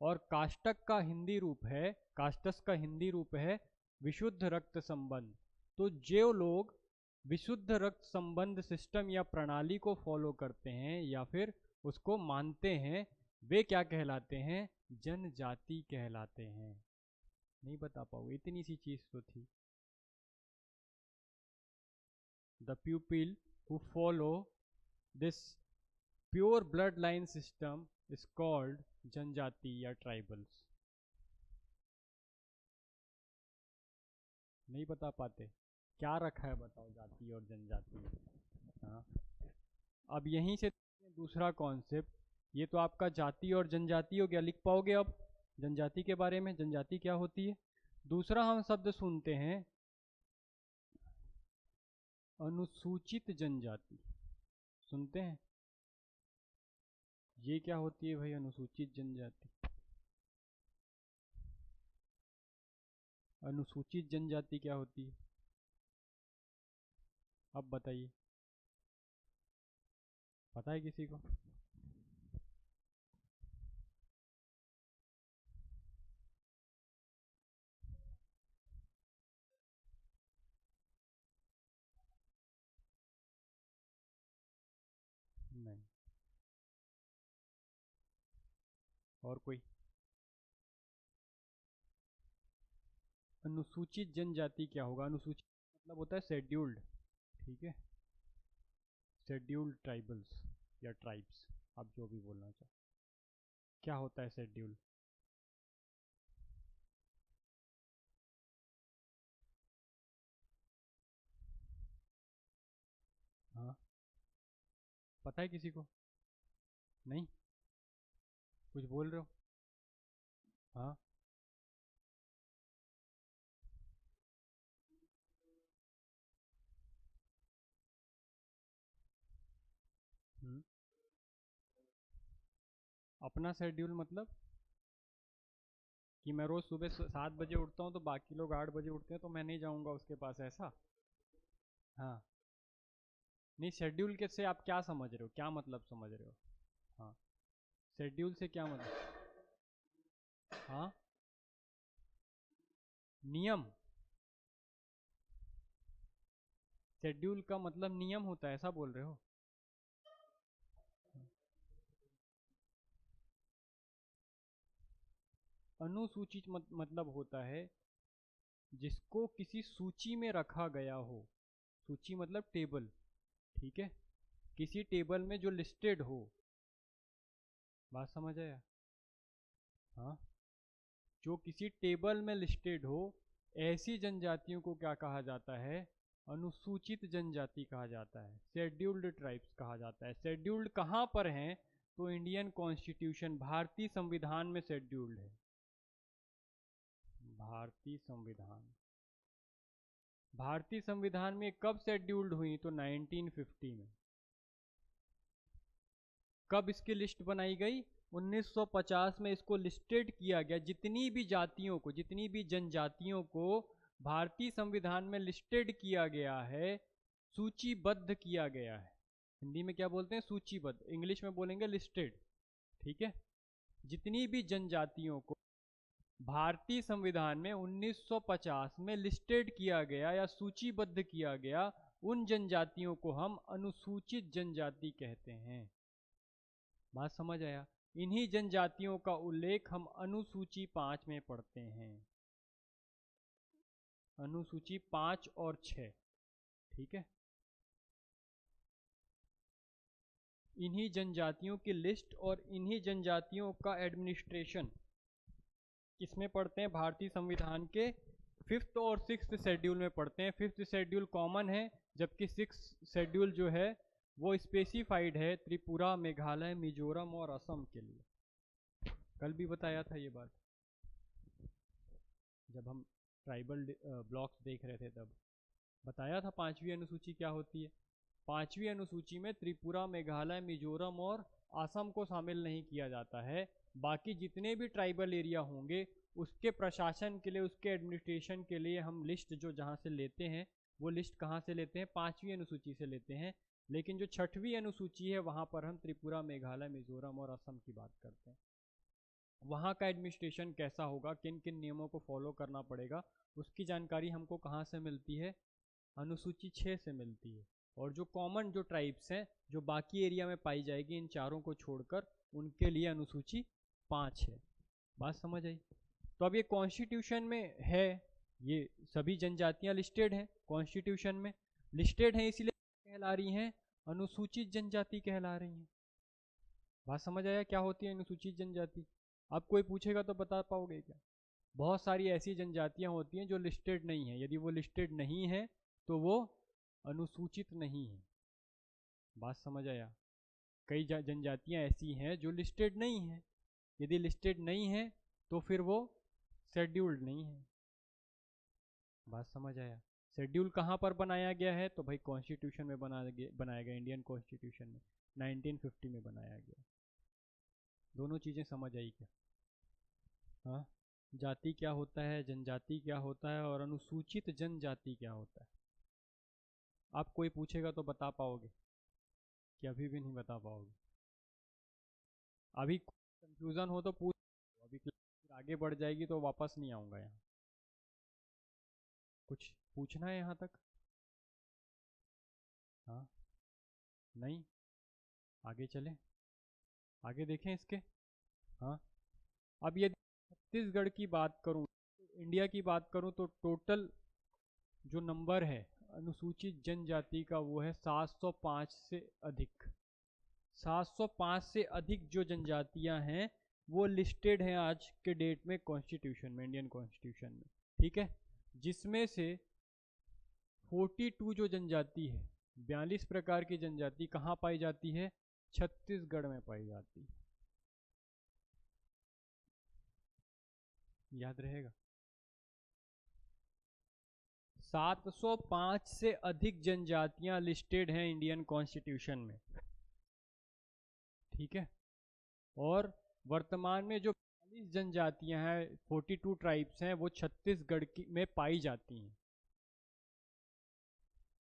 और काष्टक का हिंदी रूप है, कास्टस का हिंदी रूप है विशुद्ध रक्त संबंध। तो जो लोग विशुद्ध रक्त संबंध सिस्टम या प्रणाली को फॉलो करते हैं या फिर उसको मानते हैं, वे क्या कहलाते हैं? जनजाति कहलाते हैं। नहीं बता पाओगे, इतनी सी चीज तो थी। The people who follow this pure blood line system is called जनजाति या ट्राइबल्स। नहीं बता पाते? क्या रखा है बताओ जाति और जनजाति में? हाँ, अब यहीं से दूसरा कॉन्सेप्ट, ये तो आपका जाति और जनजाति हो गया, लिख पाओगे अब जनजाति के बारे में, जनजाति क्या होती है। दूसरा हम शब्द सुनते हैं अनुसूचित जनजाति, सुनते हैं? ये क्या होती है भाई अनुसूचित जनजाति? अनुसूचित जनजाति क्या होती है, अब बताइए, पता है किसी को? नहीं। और कोई? अनुसूचित जनजाति क्या होगा? अनुसूचित मतलब होता है शेड्यूल्ड, ठीक है, शेड्यूल्ड ट्राइबल्स या ट्राइब्स, आप जो भी बोलना चाहो। क्या होता है शेड्यूल? हाँ, पता है किसी को? नहीं, कुछ बोल रहे हो? हाँ। हम्म, अपना शेड्यूल मतलब कि मैं रोज सुबह 7 बजे उठता हूँ तो बाकी लोग 8 बजे उठते हैं तो मैं नहीं जाऊँगा उसके पास, ऐसा? हाँ। नहीं, शेड्यूल के से आप क्या समझ रहे हो, क्या मतलब समझ रहे हो? हाँ, शेड्यूल से क्या मतलब? हाँ, नियम। शेड्यूल का मतलब नियम होता है, ऐसा बोल रहे हो? अनुसूचित मतलब होता है जिसको किसी सूची में रखा गया हो। सूची मतलब टेबल, ठीक है, किसी टेबल में जो लिस्टेड हो। बात समझ आया? हाँ, जो किसी टेबल में लिस्टेड हो, ऐसी जनजातियों को क्या कहा जाता है? अनुसूचित जनजाति कहा जाता है, शेड्यूल्ड ट्राइब्स कहा जाता है। शेड्यूल्ड कहाँ पर हैं? तो इंडियन कॉन्स्टिट्यूशन, भारतीय संविधान में शेड्यूल्ड है। भारतीय संविधान, भारतीय संविधान में कब शेड्यूल्ड हुई? तो 1950 में। कब इसकी लिस्ट बनाई गई? 1950 में इसको लिस्टेड किया गया, जितनी भी जातियों को, जितनी भी जनजातियों को भारतीय संविधान में लिस्टेड किया गया है, सूचीबद्ध किया गया है। हिंदी में क्या बोलते हैं? सूचीबद्ध, इंग्लिश में बोलेंगे लिस्टेड, ठीक है। जितनी भी जनजातियों को भारतीय संविधान में 1950 में लिस्टेड किया गया या सूचीबद्ध किया गया, उन जनजातियों को हम अनुसूचित जनजाति कहते हैं। बात समझ आया? इन्हीं जनजातियों का उल्लेख हम अनुसूची 5 में पढ़ते हैं, अनुसूची 5 और 6, ठीक है। इन्हीं जनजातियों की लिस्ट और इन्हीं जनजातियों का एडमिनिस्ट्रेशन किसमें पढ़ते हैं? भारतीय संविधान के 5th और 6th शेड्यूल में पढ़ते हैं। 5th शेड्यूल कॉमन है, जबकि 6th शेड्यूल जो है वो स्पेसिफाइड है त्रिपुरा, मेघालय, मिजोरम और असम के लिए। कल भी बताया था ये बात जब हम ट्राइबल ब्लॉक्स देख रहे थे, तब बताया था 5वीं अनुसूची क्या होती है। 5वीं अनुसूची में त्रिपुरा, मेघालय, मिजोरम और असम को शामिल नहीं किया जाता है। बाकी जितने भी ट्राइबल एरिया होंगे उसके प्रशासन के लिए, उसके एडमिनिस्ट्रेशन के लिए हम लिस्ट जो जहाँ से लेते हैं, वो लिस्ट कहाँ से लेते हैं? 5वीं अनुसूची से लेते हैं। लेकिन जो 6वीं अनुसूची है वहाँ पर हम त्रिपुरा, मेघालय, मिजोरम और असम की बात करते हैं। वहाँ का एडमिनिस्ट्रेशन कैसा होगा, किन किन नियमों को फॉलो करना पड़ेगा, उसकी जानकारी हमको कहाँ से मिलती है? अनुसूची 6 से मिलती है। और जो कॉमन जो ट्राइब्स हैं जो बाकी एरिया में पाई जाएगी इन चारों को छोड़कर, उनके लिए अनुसूची 5 है। बात समझ आई? तो अब ये कॉन्स्टिट्यूशन में है, ये सभी जनजातियां लिस्टेड हैं कॉन्स्टिट्यूशन में, लिस्टेड हैं इसलिए कहला रही हैं अनुसूचित जनजाति कहला रही हैं। बात समझ आया क्या होती है अनुसूचित जनजाति? अब कोई पूछेगा तो बता पाओगे क्या? बहुत सारी ऐसी जनजातियां होती हैं जो लिस्टेड नहीं है, यदि वो लिस्टेड नहीं है तो वो अनुसूचित नहीं है। बात समझ आया? कई जनजातियां ऐसी हैं जो लिस्टेड नहीं है, यदि लिस्टेड नहीं है तो फिर वो शेड्यूल्ड नहीं है। बात समझ आया? शेड्यूल कहाँ पर बनाया गया है? तो भाई कॉन्स्टिट्यूशन में बनाया गया, इंडियन कॉन्स्टिट्यूशन में 1950 में बनाया गया। दोनों चीज़ें समझ आई क्या? हाँ, जाति क्या होता है, जनजाति क्या होता है, और अनुसूचित जनजाति क्या होता है? आप कोई पूछेगा तो बता पाओगे कि अभी भी नहीं बता पाओगे? अभी कंफ्यूजन हो तो पूछ, अभी क्लास आगे बढ़ जाएगी तो वापस नहीं आऊँगा यहाँ। कुछ पूछना है यहाँ तक? हाँ, नहीं, आगे चलें, आगे देखें इसके। हाँ, अब यदि छत्तीसगढ़ की बात करूँ, इंडिया की बात करूँ, तो टोटल जो नंबर है अनुसूचित जनजाति का वो है 705 से अधिक। 705 से अधिक जो जनजातियां हैं वो लिस्टेड हैं आज के डेट में कॉन्स्टिट्यूशन में, इंडियन कॉन्स्टिट्यूशन में। ठीक है, जिसमें से 42 जो जनजाति है, 42 प्रकार की जनजाति कहाँ पाई जाती है? छत्तीसगढ़ में पाई जाती है। याद रहेगा? 705 से अधिक जनजातियां लिस्टेड हैं इंडियन कॉन्स्टिट्यूशन में। ठीक है, और वर्तमान में जो 42 जनजातियां हैं, 42 ट्राइब्स हैं, वो छत्तीसगढ़ की में पाई जाती हैं।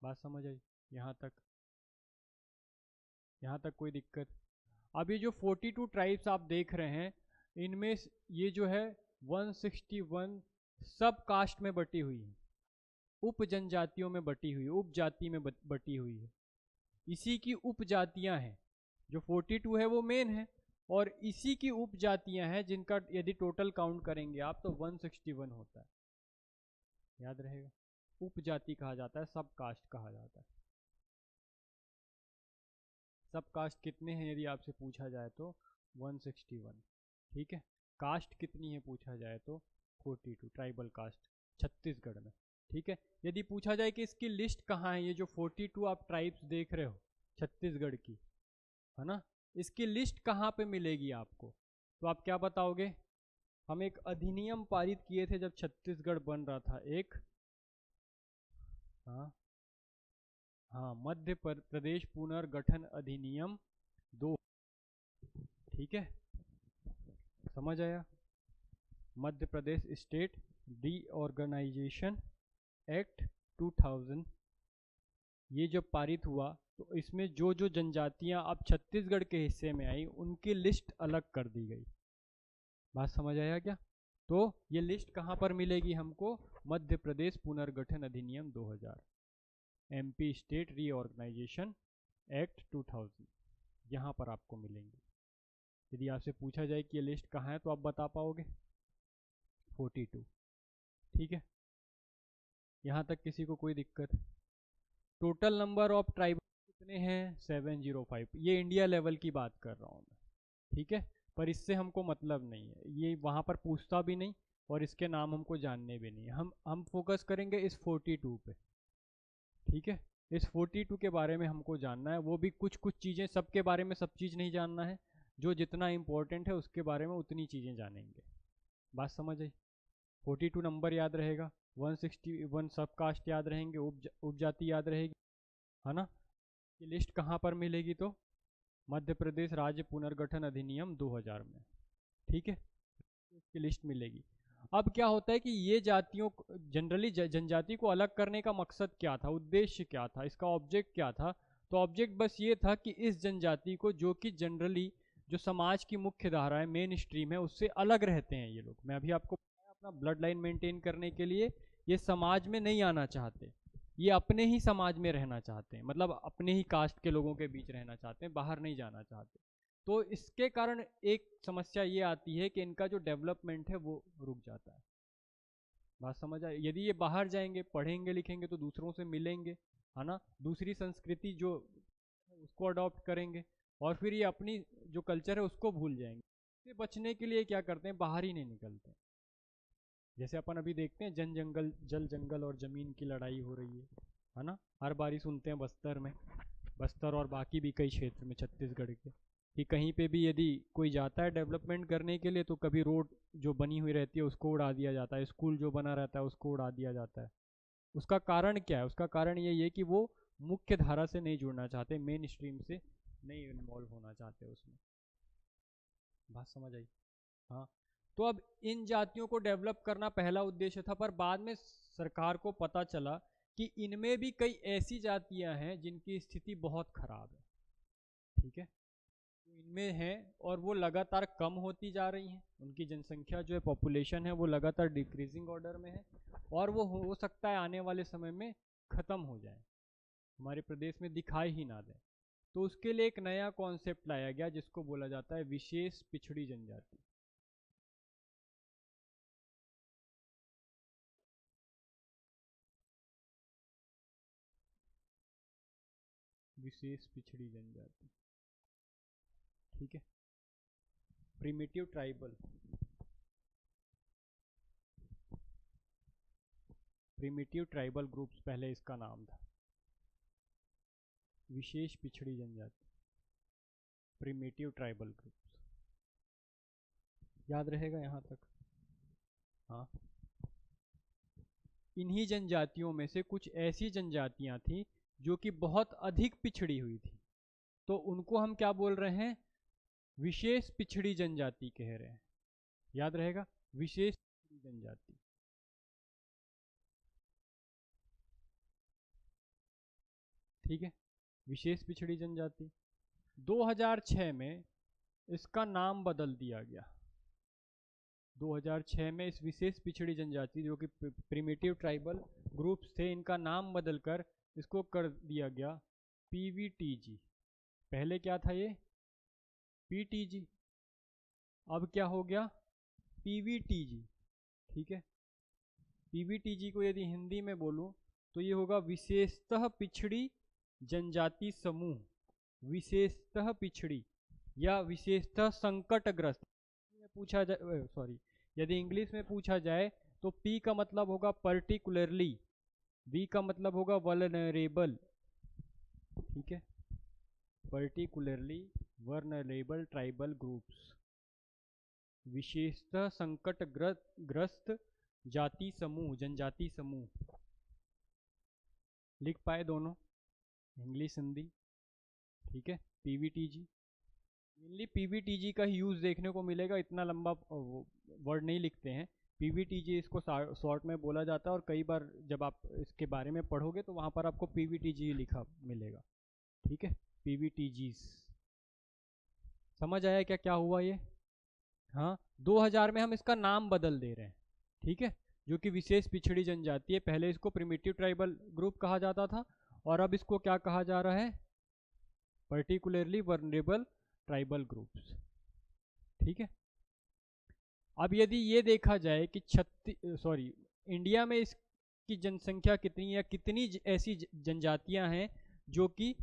बात समझ आई यहाँ तक? यहाँ तक कोई दिक्कत? अब ये जो 42 ट्राइब्स आप देख रहे हैं, इनमें ये जो है 161 सब कास्ट में बटी हुई है, उप जनजातियों में बटी हुई, उप जाति में बटी हुई है। इसी की उप जातियां हैं, जो 42 है वो मेन है, और इसी की उप जातियां हैं जिनका यदि टोटल काउंट करेंगे आप तो 161 होता है। याद रहेगा? उप जाति कहा जाता है, सब कास्ट कहा जाता है। सब कास्ट कितने हैं यदि आपसे पूछा जाए तो 161। ठीक है, कास्ट कितनी है पूछा जाए तो 42 ट्राइबल कास्ट छत्तीसगढ़ में। ठीक है, यदि पूछा जाए कि इसकी लिस्ट कहाँ है, ये जो 42 आप ट्राइब्स देख रहे हो छत्तीसगढ़ की, है ना, इसकी लिस्ट कहाँ पे मिलेगी आपको? तो आप क्या बताओगे? हम एक अधिनियम पारित किए थे जब छत्तीसगढ़ बन रहा था, एक, हाँ हाँ, मध्य प्रदेश पुनर्गठन अधिनियम 2। ठीक है, समझ आया? Madhya Pradesh state reorganisation act 2000, ये जब पारित हुआ तो इसमें जो जो जनजातियां अब छत्तीसगढ़ के हिस्से में आई उनकी लिस्ट अलग कर दी गई। बात समझ आया क्या? तो ये लिस्ट कहाँ पर मिलेगी हमको? मध्य प्रदेश पुनर्गठन अधिनियम 2000, एमपी स्टेट रीऑर्गेनाइजेशन एक्ट 2000, यहाँ पर आपको मिलेंगे। यदि आपसे पूछा जाए कि ये लिस्ट कहाँ है तो आप बता पाओगे 42। ठीक है, यहाँ तक किसी को कोई दिक्कत? टोटल नंबर ऑफ ट्राइब कितने हैं? 705। ये इंडिया लेवल की बात कर रहा हूँ मैं। ठीक है, पर इससे हमको मतलब नहीं है, ये वहाँ पर पूछता भी नहीं और इसके नाम हमको जानने भी नहीं। हम फोकस करेंगे इस 42 पे। ठीक है, इस 42 के बारे में हमको जानना है, वो भी कुछ कुछ चीज़ें, सबके बारे में सब चीज़ नहीं जानना है, जो जितना इम्पोर्टेंट है उसके बारे में उतनी चीज़ें जानेंगे। बात समझ आई? 42 नंबर याद रहेगा, 161 सब कास्ट याद रहेंगे, उप जाति याद रहेगी, है ना। ये लिस्ट कहाँ पर मिलेगी? तो मध्य प्रदेश राज्य पुनर्गठन अधिनियम 2000 में। ठीक है, इसकी लिस्ट मिलेगी। अब क्या होता है कि ये जातियों, जनरली जनजाति को अलग करने का मकसद क्या था, उद्देश्य क्या था, इसका ऑब्जेक्ट क्या था? तो ऑब्जेक्ट बस ये था कि इस जनजाति को, जो कि जनरली जो समाज की मुख्य धारा है, मेन स्ट्रीम है, उससे अलग रहते हैं ये लोग। मैं अभी आपको अपना ब्लड लाइन मेंटेन करने के लिए ये समाज में नहीं आना चाहते, ये अपने ही समाज में रहना चाहते हैं, मतलब अपने ही कास्ट के लोगों के बीच रहना चाहते हैं, बाहर नहीं जाना चाहते। तो इसके कारण एक समस्या ये आती है कि इनका जो डेवलपमेंट है वो रुक जाता है। बात समझ आए? यदि ये बाहर जाएंगे, पढ़ेंगे लिखेंगे तो दूसरों से मिलेंगे, है ना, दूसरी संस्कृति जो उसको अडॉप्ट करेंगे, और फिर ये अपनी जो कल्चर है उसको भूल जाएंगे। इससे बचने के लिए क्या करते हैं, बाहर ही नहीं निकलते। जैसे अपन अभी देखते हैं जल जंगल और जमीन की लड़ाई हो रही है ना, हर बारी सुनते हैं बस्तर में, बस्तर और बाकी भी कई क्षेत्र में छत्तीसगढ़ के, कि कहीं पे भी यदि कोई जाता है डेवलपमेंट करने के लिए तो कभी रोड जो बनी हुई रहती है उसको उड़ा दिया जाता है, स्कूल जो बना रहता है उसको उड़ा दिया जाता है। उसका कारण क्या है? उसका कारण यही है कि वो मुख्य धारा से नहीं जुड़ना चाहते, मेन स्ट्रीम से नहीं इन्वॉल्व होना चाहते उसमें। बात समझ आई? हाँ। तो अब इन जातियों को डेवलप करना पहला उद्देश्य था, पर बाद में सरकार को पता चला कि इनमें भी कई ऐसी जातियां हैं जिनकी स्थिति बहुत खराब है। ठीक है, तो इनमें है और वो लगातार कम होती जा रही हैं, उनकी जनसंख्या जो है, पॉपुलेशन है, वो लगातार डिक्रीजिंग ऑर्डर में है, और वो हो सकता है आने वाले समय में ख़त्म हो जाए, हमारे प्रदेश में दिखाई ही ना दे। तो उसके लिए एक नया कॉन्सेप्ट लाया गया जिसको बोला जाता है विशेष पिछड़ी जनजाति। विशेष पिछड़ी जनजाति, ठीक है, primitive tribal, primitive tribal groups पहले इसका नाम था, विशेष पिछड़ी जनजाति, प्रिमिटिव ट्राइबल ग्रुप्स। याद रहेगा यहाँ तक? हाँ। इन्हीं जनजातियों में से कुछ ऐसी जनजातियां थी जो कि बहुत अधिक पिछड़ी हुई थी, तो उनको हम क्या बोल रहे हैं, विशेष पिछड़ी जनजाति कह रहे हैं। याद रहेगा, विशेष पिछड़ी जनजाति। ठीक है, विशेष पिछड़ी जनजाति। 2006 में इसका नाम बदल दिया गया। 2006 में इस विशेष पिछड़ी जनजाति जो कि प्रिमिटिव ट्राइबल ग्रुप्स थे, इनका नाम बदलकर इसको कर दिया गया पीवीटीजी। पहले क्या था ये, पीटीजी, अब क्या हो गया, पीवीटीजी। ठीक है, पीवीटीजी को यदि हिंदी में बोलूं तो ये होगा विशेषतः पिछड़ी जनजाति समूह, विशेषतः पिछड़ी या विशेषतः संकटग्रस्त। पूछा जाए, सॉरी, यदि इंग्लिश में पूछा जाए तो पी का मतलब होगा पर्टिकुलरली, वी का मतलब होगा वल्नरेबल। ठीक है, पर्टिकुलरली वल्नरेबल ट्राइबल ग्रुप्स, विशेषतः संकटग्रस्त जाति समूह, जनजाति समूह। लिख पाए दोनों, इंग्लिश हिंदी? ठीक है, पीवीटीजी, मेनली पीवीटीजी का ही यूज़ देखने को मिलेगा, इतना लंबा वर्ड नहीं लिखते हैं। पीवीटीजी इसको शॉर्ट में बोला जाता है, और कई बार जब आप इसके बारे में पढ़ोगे तो वहाँ पर आपको पीवीटीजी लिखा मिलेगा। ठीक है, पीवीटीजीज। समझ आया क्या क्या हुआ ये? हाँ, 2000 में हम इसका नाम बदल दे रहे हैं। ठीक है, जो कि विशेष पिछड़ी जनजाति है, पहले इसको प्रिमिटिव ट्राइबल ग्रुप कहा जाता था, और अब इसको क्या कहा जा रहा है, पर्टिकुलरली वल्नरेबल ट्राइबल ग्रुप्स। ठीक है, अब यदि ये देखा जाए कि इंडिया में इसकी जनसंख्या कितनी है, कितनी ऐसी जनजातियां हैं जो कि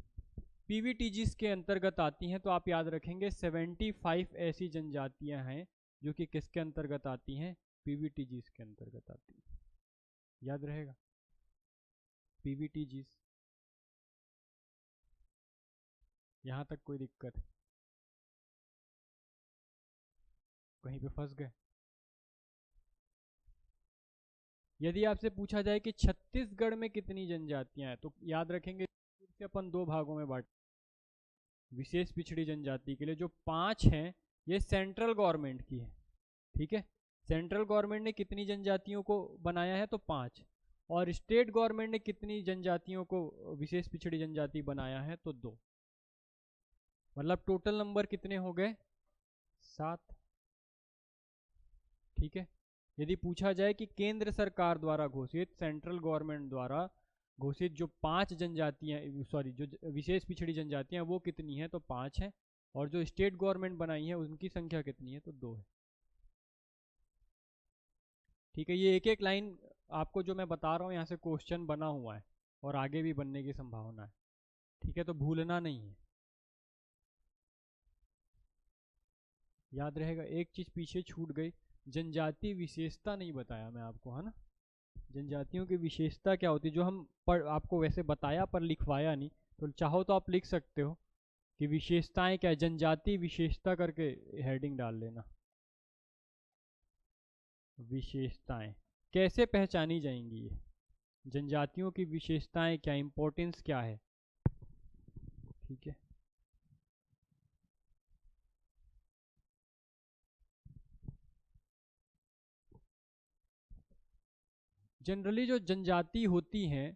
पीवीटीजीज के अंतर्गत आती हैं, तो आप याद रखेंगे 75 ऐसी जनजातियां हैं जो कि किसके अंतर्गत आती हैं, पीवीटीजीज के अंतर्गत आती हैं। याद रहेगा, पीवीटीजीज। यहाँ तक कोई दिक्कत, कहीं पे फंस गए? यदि आपसे पूछा जाए कि छत्तीसगढ़ में कितनी जनजातियां हैं, तो याद रखेंगे कि अपन दो भागों में बांट, विशेष पिछड़ी जनजाति के लिए जो 5 हैं ये सेंट्रल गवर्नमेंट की है। ठीक है, सेंट्रल गवर्नमेंट ने कितनी जनजातियों को बनाया है, तो 5, और स्टेट गवर्नमेंट ने कितनी जनजातियों को विशेष पिछड़ी जनजाति बनाया है, तो 2। मतलब टोटल नंबर कितने हो गए, 7। ठीक है, यदि पूछा जाए कि केंद्र सरकार द्वारा घोषित, सेंट्रल गवर्नमेंट द्वारा घोषित जो 5 जनजातियां, सॉरी, जो विशेष पिछड़ी जनजातियां वो कितनी हैं, तो 5 हैं। और जो स्टेट गवर्नमेंट बनाई है उनकी संख्या कितनी है, तो 2 है। ठीक है, ये एक एक लाइन आपको जो मैं बता रहा हूँ यहाँ से क्वेश्चन बना हुआ है और आगे भी बनने की संभावना है। ठीक है, तो भूलना नहीं है, याद रहेगा। एक चीज पीछे छूट गई, जनजातीय विशेषता नहीं बताया मैं आपको, है ना। जनजातियों की विशेषता क्या होती है, जो हम आपको वैसे बताया पर लिखवाया नहीं, तो चाहो तो आप लिख सकते हो कि विशेषताएं क्या है, जनजातीय विशेषता करके हेडिंग डाल लेना। विशेषताएं कैसे पहचानी जाएंगी, ये जनजातियों की विशेषताएं क्या, इंपॉर्टेंस क्या है। ठीक है, जनरली जो जनजाति होती हैं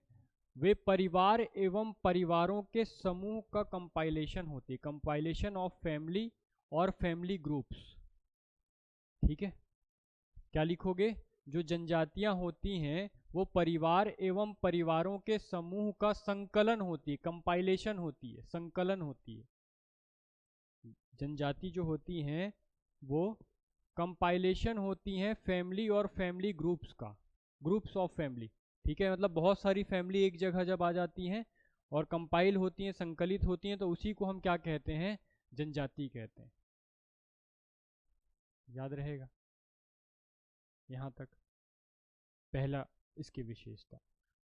वे परिवार एवं परिवारों के समूह का कंपाइलेशन होती है, कंपाइलेशन ऑफ फैमिली और फैमिली ग्रुप्स। ठीक है, क्या लिखोगे, जो जनजातियां होती हैं वो परिवार एवं परिवारों के समूह का संकलन होती है, कंपाइलेशन होती है, संकलन होती है। जनजाति जो होती हैं वो कंपाइलेशन होती हैं फैमिली और फैमिली ग्रुप्स का, ग्रुप्स ऑफ फैमिली। ठीक है, मतलब बहुत सारी फैमिली एक जगह जब आ जाती हैं और कंपाइल होती हैं, संकलित होती हैं, तो उसी को हम क्या कहते हैं, जनजाति कहते हैं। याद रहेगा यहाँ तक पहला इसकी विशेषता।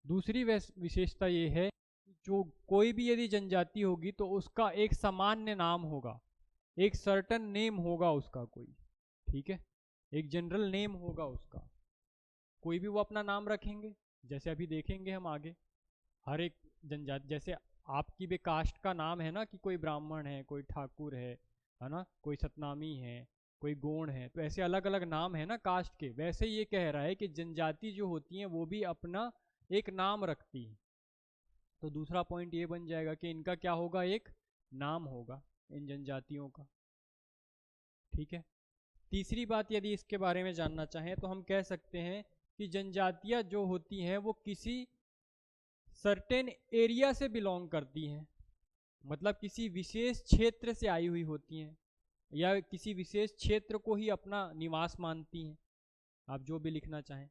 दूसरी विशेषता ये है कि जो कोई भी यदि जनजाति होगी तो उसका एक सामान्य नाम होगा, एक सर्टन नेम होगा उसका कोई। ठीक है, एक जनरल नेम होगा उसका, कोई भी वो अपना नाम रखेंगे, जैसे अभी देखेंगे हम आगे। हर एक जनजाति, जैसे आपकी भी कास्ट का नाम है ना, कि कोई ब्राह्मण है, कोई ठाकुर है ना, कोई सतनामी है, कोई गोंड है, तो ऐसे अलग अलग नाम है ना कास्ट के। वैसे ये कह रहा है कि जनजाति जो होती हैं वो भी अपना एक नाम रखती है। तो दूसरा पॉइंट ये बन जाएगा कि इनका क्या होगा, एक नाम होगा इन जनजातियों का। ठीक है, तीसरी बात यदि इसके बारे में जानना चाहें तो हम कह सकते हैं कि जनजातियां जो होती हैं वो किसी सर्टेन एरिया से बिलोंग करती हैं, मतलब किसी विशेष क्षेत्र से आई हुई होती हैं, या किसी विशेष क्षेत्र को ही अपना निवास मानती हैं। आप जो भी लिखना चाहें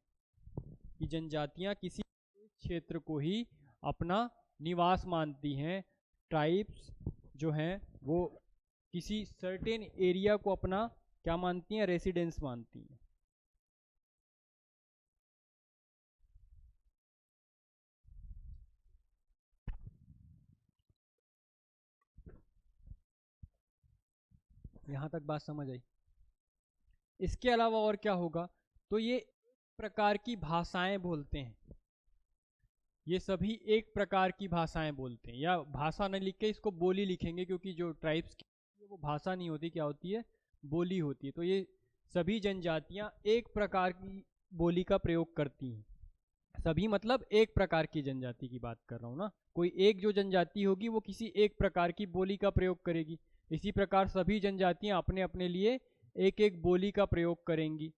कि जनजातियां किसी क्षेत्र को ही अपना निवास मानती हैं, ट्राइब्स जो हैं वो किसी सर्टेन एरिया को अपना क्या मानती हैं, रेसिडेंस मानती हैं। यहां तक बात समझ आई। इसके अलावा और क्या होगा, तो ये प्रकार की भाषाएं बोलते हैं, ये सभी एक प्रकार की भाषाएं बोलते हैं, या भाषा न लिख के इसको बोली लिखेंगे, क्योंकि जो ट्राइब्स की वो भाषा नहीं होती, क्या होती है, बोली होती है। तो ये सभी जनजातियां एक प्रकार की बोली का प्रयोग करती हैं। सभी मतलब एक प्रकार की जनजाति की बात कर रहा हूँ ना, कोई एक जो जनजाति होगी वो किसी एक प्रकार की बोली का प्रयोग करेगी। इसी प्रकार सभी जनजातियां अपने अपने लिए एक एक बोली का प्रयोग करेंगी,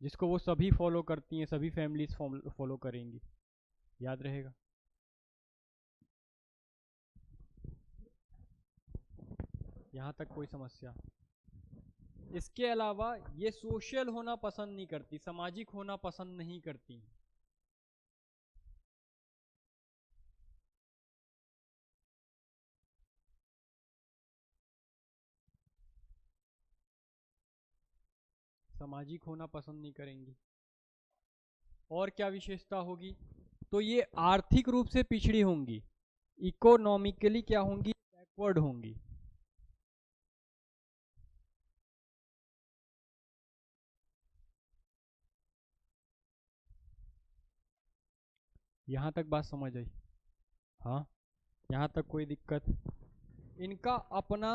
जिसको वो सभी फॉलो करती हैं, सभी फैमिलीज फॉलो करेंगी। याद रहेगा। यहाँ तक कोई समस्या। इसके अलावा ये सोशल होना पसंद नहीं करती, सामाजिक होना पसंद नहीं करती। सामाजिक होना पसंद नहीं करेंगी। और क्या विशेषता होगी, तो ये आर्थिक रूप से पिछड़ी होंगी, इकोनॉमिकली क्या होंगी, बैकवर्ड होंगी। यहां तक बात समझ आई। हाँ, यहां तक कोई दिक्कत। इनका अपना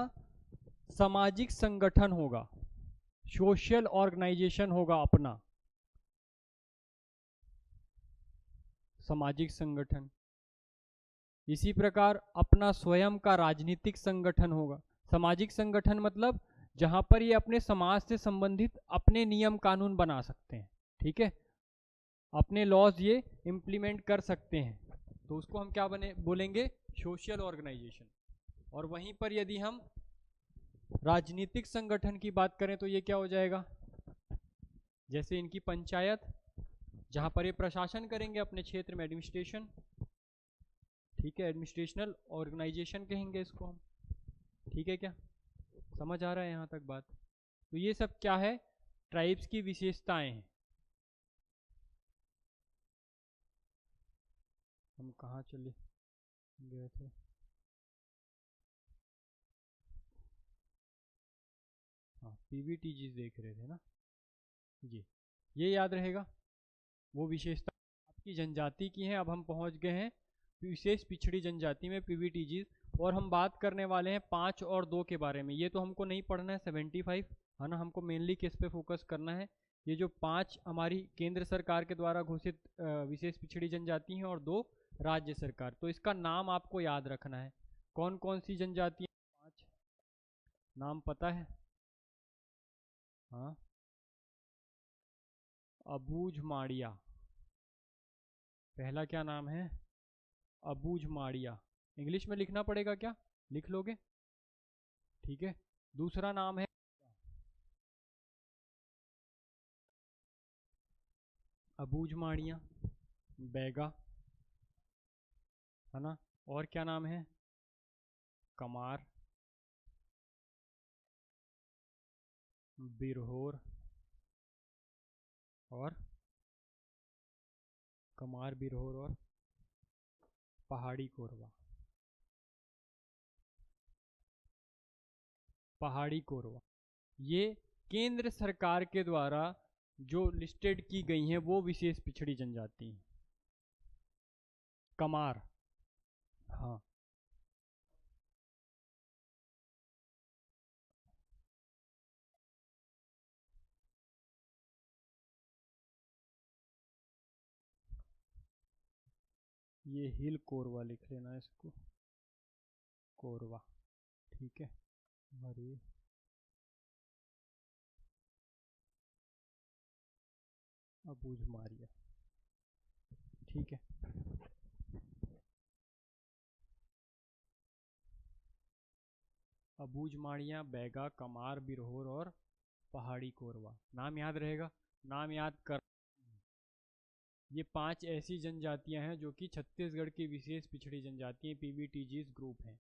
सामाजिक संगठन होगा, सोशल ऑर्गेनाइजेशन होगा अपना, सामाजिक संगठन। इसी प्रकार अपना स्वयं का राजनीतिक संगठन होगा। सामाजिक संगठन मतलब जहां पर ये अपने समाज से संबंधित अपने नियम कानून बना सकते हैं। ठीक है, अपने लॉज ये इम्प्लीमेंट कर सकते हैं, तो उसको हम क्या बने बोलेंगे, सोशल ऑर्गेनाइजेशन। और वहीं पर यदि हम राजनीतिक संगठन की बात करें तो ये क्या हो जाएगा, जैसे इनकी पंचायत, जहां पर ये प्रशासन करेंगे अपने क्षेत्र में, एडमिनिस्ट्रेशन, ठीक है, एडमिनिस्ट्रेशनल ऑर्गेनाइजेशन कहेंगे इसको हम, ठीक है क्या, समझ आ रहा है यहाँ तक बात। तो ये सब क्या है, ट्राइब्स की विशेषताएं हैं। हम कहाँ चले गए थे, हाँ पीवीटीजी देख रहे थे ना जी, ये याद रहेगा, वो विशेषता आपकी जनजाति की है। अब हम पहुंच गए हैं विशेष पिछड़ी जनजाति में, पीवीटीजी, और हम बात करने वाले हैं 5 और 2 के बारे में। ये तो हमको नहीं पढ़ना है 75, है ना, हमको मेनली किस पे फोकस करना है, ये जो 5 हमारी केंद्र सरकार के द्वारा घोषित विशेष पिछड़ी जनजाति हैं और 2 राज्य सरकार। तो इसका नाम आपको याद रखना है, कौन कौन सी जनजाति, 5 नाम पता है, हाँ, अबूझ माड़िया, पहला क्या नाम है, अबूझ माड़िया, इंग्लिश में लिखना पड़ेगा क्या, लिख लोगे, ठीक है। दूसरा नाम है अबूझ माड़िया, बैगा, है ना, और क्या नाम है, कमार, बिरहोर, और कमार, बिरहोर और पहाड़ी कोरवा, पहाड़ी कोरवा, ये केंद्र सरकार के द्वारा जो लिस्टेड की गई हैं वो विशेष पिछड़ी जनजाति हैं। कमार, हाँ, ये हिल कोरवा लिख लेना इसको, कोरवा, ठीक है, अरे अबूझ मारिया, ठीक है। अबूझ माड़िया, बैगा, कमार, बिरहोर और पहाड़ी कोरवा, नाम याद रहेगा, नाम याद कर। ये 5 ऐसी जनजातियां हैं जो कि छत्तीसगढ़ की विशेष पिछड़ी जनजातियां पीवीटीजीज ग्रुप हैं,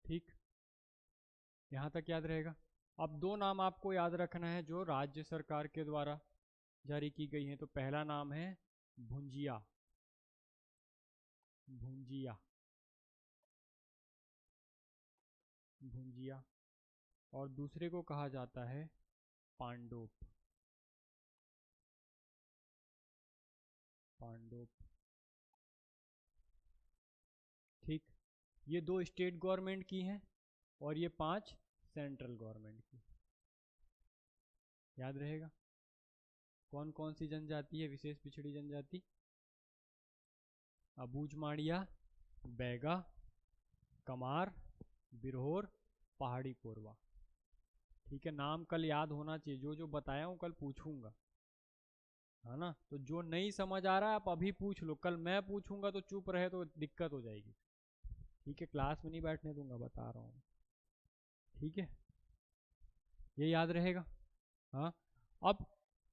ठीक, यहाँ तक याद रहेगा। अब 2 नाम आपको याद रखना है जो राज्य सरकार के द्वारा जारी की गई हैं। तो पहला नाम है भुंजिया, भुंजिया, भुंजिया, और दूसरे को कहा जाता है पांडोप, पांडोप, ठीक। ये 2 स्टेट गवर्नमेंट की हैं और ये 5 सेंट्रल गवर्नमेंट की, याद रहेगा। कौन कौन सी जनजाति है विशेष पिछड़ी जनजाति, अबूझ माड़िया, बैगा, कमार, बिरहोर, पहाड़ी कोरवा, ठीक है। नाम कल याद होना चाहिए, जो जो बताया हूँ कल पूछूंगा, है ना। तो जो नहीं समझ आ रहा है आप अभी पूछ लो, कल मैं पूछूंगा तो चुप रहे तो दिक्कत हो जाएगी, ठीक है, क्लास में नहीं बैठने दूंगा, बता रहा हूँ, ठीक है, ये याद रहेगा। हाँ, अब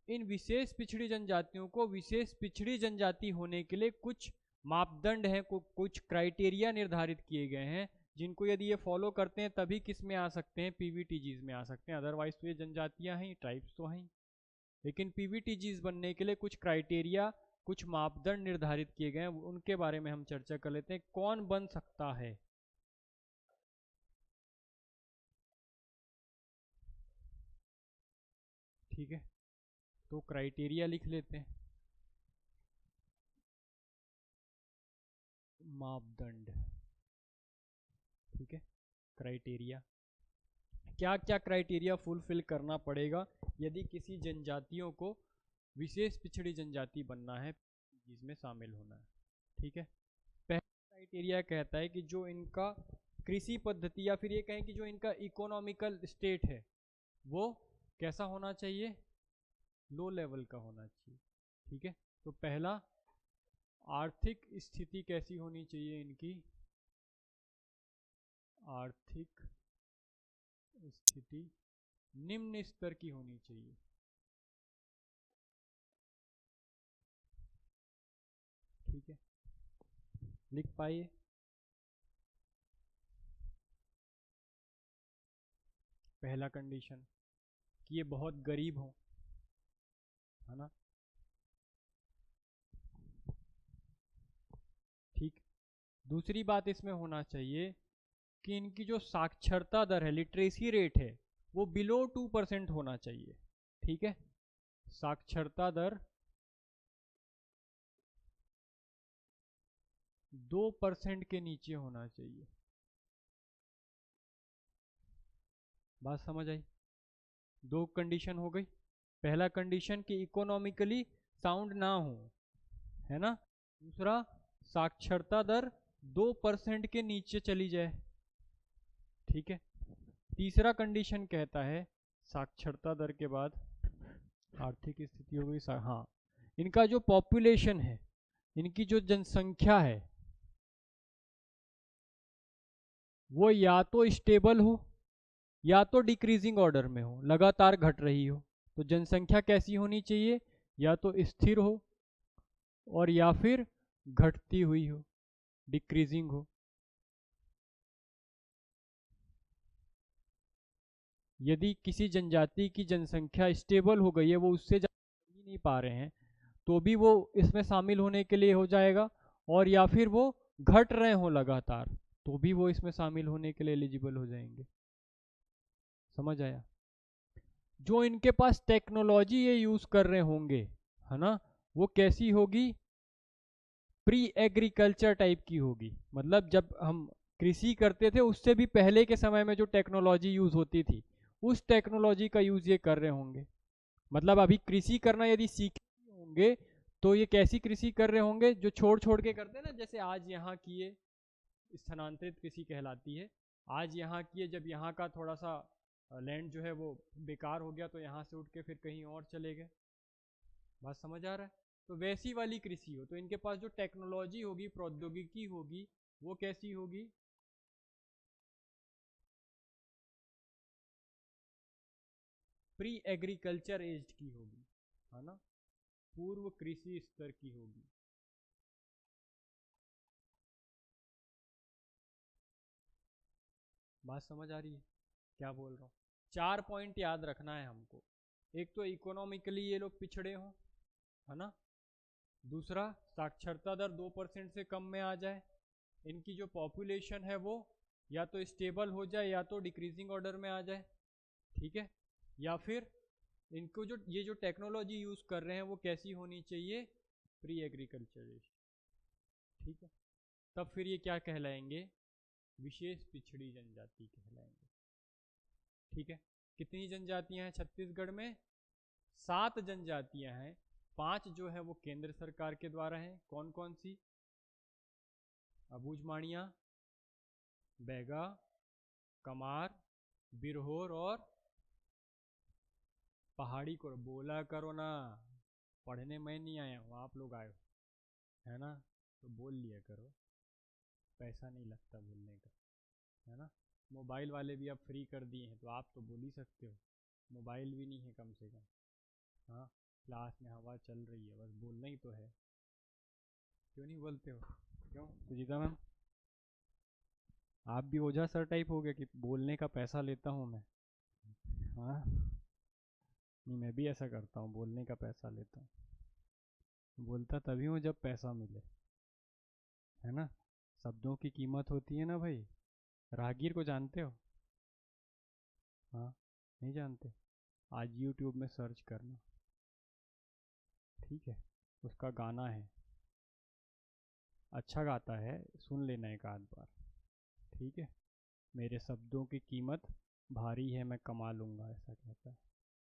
इन विशेष पिछड़ी जनजातियों को विशेष पिछड़ी जनजाति होने के लिए कुछ मापदंड हैं, कुछ क्राइटेरिया निर्धारित किए गए हैं, जिनको यदि ये फॉलो करते हैं तभी किस में आ सकते हैं, पीवीटीजीज में आ सकते हैं, अदरवाइज तो ये जनजातियां हैं, ट्राइब्स तो हैं। लेकिन पीवीटीजीज बनने के लिए कुछ क्राइटेरिया, कुछ मापदंड निर्धारित किए गए हैं, उनके बारे में हम चर्चा कर लेते हैं, कौन बन सकता है। ठीक है, तो क्राइटेरिया लिख लेते हैं, मापदंड, ठीक है, क्राइटेरिया, क्या क्या क्राइटेरिया फुलफिल करना पड़ेगा यदि किसी जनजातियों को विशेष पिछड़ी जनजाति बनना है, जिसमें शामिल होना है, ठीक है। पहला क्राइटेरिया कहता है कि जो इनका कृषि पद्धति, या फिर ये कहें कि जो इनका इकोनॉमिकल स्टेट है वो कैसा होना चाहिए, लो लेवल का होना चाहिए, ठीक है। तो पहला, आर्थिक स्थिति कैसी होनी चाहिए इनकी, आर्थिक स्थिति निम्न स्तर की होनी चाहिए। ठीक है, लिख पाइए। पहला कंडीशन कि ये बहुत गरीब हो, है ना। ठीक। दूसरी बात इसमें होना चाहिए कि इनकी जो साक्षरता दर है, लिटरेसी रेट है, वो बिलो 2% होना चाहिए। ठीक है, साक्षरता दर 2% के नीचे होना चाहिए। बात समझ आई? दो कंडीशन हो गई। पहला कंडीशन कि इकोनॉमिकली साउंड ना हो, है ना। दूसरा, साक्षरता दर 2% के नीचे चली जाए। ठीक है। तीसरा कंडीशन कहता है साक्षरता दर के बाद आर्थिक स्थिति हो गई। हाँ, इनका जो पॉपुलेशन है, इनकी जो जनसंख्या है, वो या तो स्टेबल हो या तो डिक्रीजिंग ऑर्डर में हो, लगातार घट रही हो। तो जनसंख्या कैसी होनी चाहिए? या तो स्थिर हो और या फिर घटती हुई हो, डिक्रीजिंग हो। यदि किसी जनजाति की जनसंख्या स्टेबल हो गई है, वो उससे ज़्यादा ही नहीं पा रहे हैं, तो भी वो इसमें शामिल होने के लिए हो जाएगा। और या फिर वो घट रहे हो लगातार, तो भी वो इसमें शामिल होने के लिए एलिजिबल हो जाएंगे। समझ आया? जो इनके पास टेक्नोलॉजी ये यूज कर रहे होंगे, है ना, वो कैसी होगी? प्री एग्रीकल्चर टाइप की होगी। मतलब जब हम कृषि करते थे उससे भी पहले के समय में जो टेक्नोलॉजी यूज होती थी, उस टेक्नोलॉजी का यूज ये कर रहे होंगे। मतलब अभी कृषि करना यदि सीखे होंगे तो ये कैसी कृषि कर रहे होंगे? जो छोड़ छोड़ के करते हैं ना, जैसे आज यहाँ किए, स्थानांतरित कृषि कहलाती है। आज यहाँ किए, जब यहाँ का थोड़ा सा लैंड जो है वो बेकार हो गया तो यहाँ से उठ के फिर कहीं और चले गए। बात समझ आ रहा है? तो वैसी वाली कृषि हो, तो इनके पास जो टेक्नोलॉजी होगी, प्रौद्योगिकी होगी, वो कैसी होगी? प्री एग्रीकल्चर एज की होगी, है ना, पूर्व कृषि स्तर की होगी। बात समझ आ रही है क्या बोल रहा हूँ? 4 पॉइंट याद रखना है हमको। एक तो इकोनॉमिकली ये लोग पिछड़े हों, है ना। दूसरा, साक्षरता दर 2% से कम में आ जाए। इनकी जो पॉपुलेशन है वो या तो स्टेबल हो जाए या तो डिक्रीजिंग ऑर्डर में आ जाए। ठीक है। या फिर इनको जो ये जो टेक्नोलॉजी यूज कर रहे हैं वो कैसी होनी चाहिए? Pre agriculturist. ठीक है। तब फिर ये क्या कहलाएंगे? विशेष पिछड़ी जनजाति कहलाएंगे। ठीक है। कितनी जनजातियां हैं छत्तीसगढ़ में? 7 जनजातियां हैं। 5 जो है वो केंद्र सरकार के द्वारा है। कौन कौन सी? अबूझमाड़िया, बैगा, कमार, बिरहोर और पहाड़ी को बोला करो ना। पढ़ने में नहीं आया हूँ, आप लोग आए हो, है ना, तो बोल लिया करो। पैसा नहीं लगता बोलने का, है ना। मोबाइल वाले भी अब फ्री कर दिए हैं तो आप तो बोल ही सकते हो। मोबाइल भी नहीं है कम से कम। हाँ, क्लास में हवा चल रही है, बस बोलना ही तो है। क्यों नहीं बोलते हो? क्यों सुजीता मैम, आप भी ओझा सर टाइप हो गया कि बोलने का पैसा लेता हूँ मैं? हाँ, नहीं, मैं भी ऐसा करता हूँ, बोलने का पैसा लेता हूँ। बोलता तभी हूँ जब पैसा मिले, है ना। शब्दों की कीमत होती है ना भाई। राहगीर को जानते हो? हाँ, नहीं जानते? आज यूट्यूब में सर्च करना, ठीक है। उसका गाना है, अच्छा गाता है, सुन लेना एक आध बार। ठीक है। मेरे शब्दों की कीमत भारी है, मैं कमा लूँगा, ऐसा कहता है।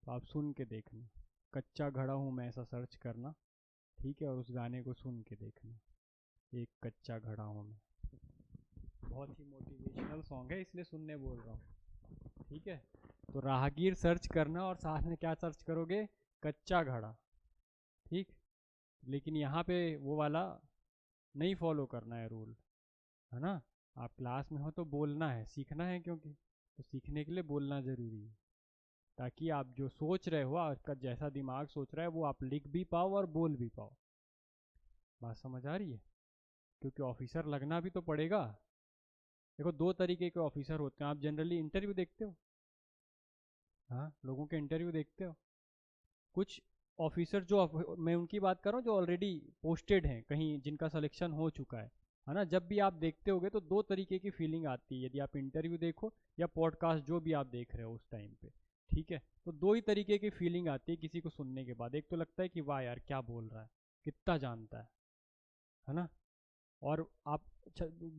तो आप सुन के देखना, कच्चा घड़ा हूँ मैं, ऐसा सर्च करना। ठीक है, और उस गाने को सुन के देखना, एक कच्चा घड़ा हूँ मैं। बहुत ही मोटिवेशनल सॉन्ग है, इसलिए सुनने बोल रहा हूँ। ठीक है। तो राहगीर सर्च करना और साथ में क्या सर्च करोगे? कच्चा घड़ा। ठीक। लेकिन यहाँ पे वो वाला नहीं फॉलो करना है रूल, है ना। आप क्लास में हो तो बोलना है, सीखना है, क्योंकि तो सीखने के लिए बोलना ज़रूरी है, ताकि आप जो सोच रहे हो, आपका जैसा दिमाग सोच रहा है वो आप लिख भी पाओ और बोल भी पाओ। बात समझ आ रही है? क्योंकि ऑफिसर लगना भी तो पड़ेगा। देखो, दो तरीके के ऑफिसर होते हैं। आप जनरली इंटरव्यू देखते हो, हाँ, लोगों के इंटरव्यू देखते हो। कुछ ऑफिसर जो मैं उनकी बात कर रहा हूँ जो ऑलरेडी पोस्टेड हैं कहीं, जिनका सिलेक्शन हो चुका है ना। जब भी आप देखते होगे तो दो तरीके की फीलिंग आती है, यदि आप इंटरव्यू देखो या पॉडकास्ट जो भी आप देख रहे हो उस टाइम पे, ठीक है। तो दो ही तरीके की फीलिंग आती है किसी को सुनने के बाद। एक तो लगता है कि वाह यार क्या बोल रहा है, कितना जानता है ना। और आप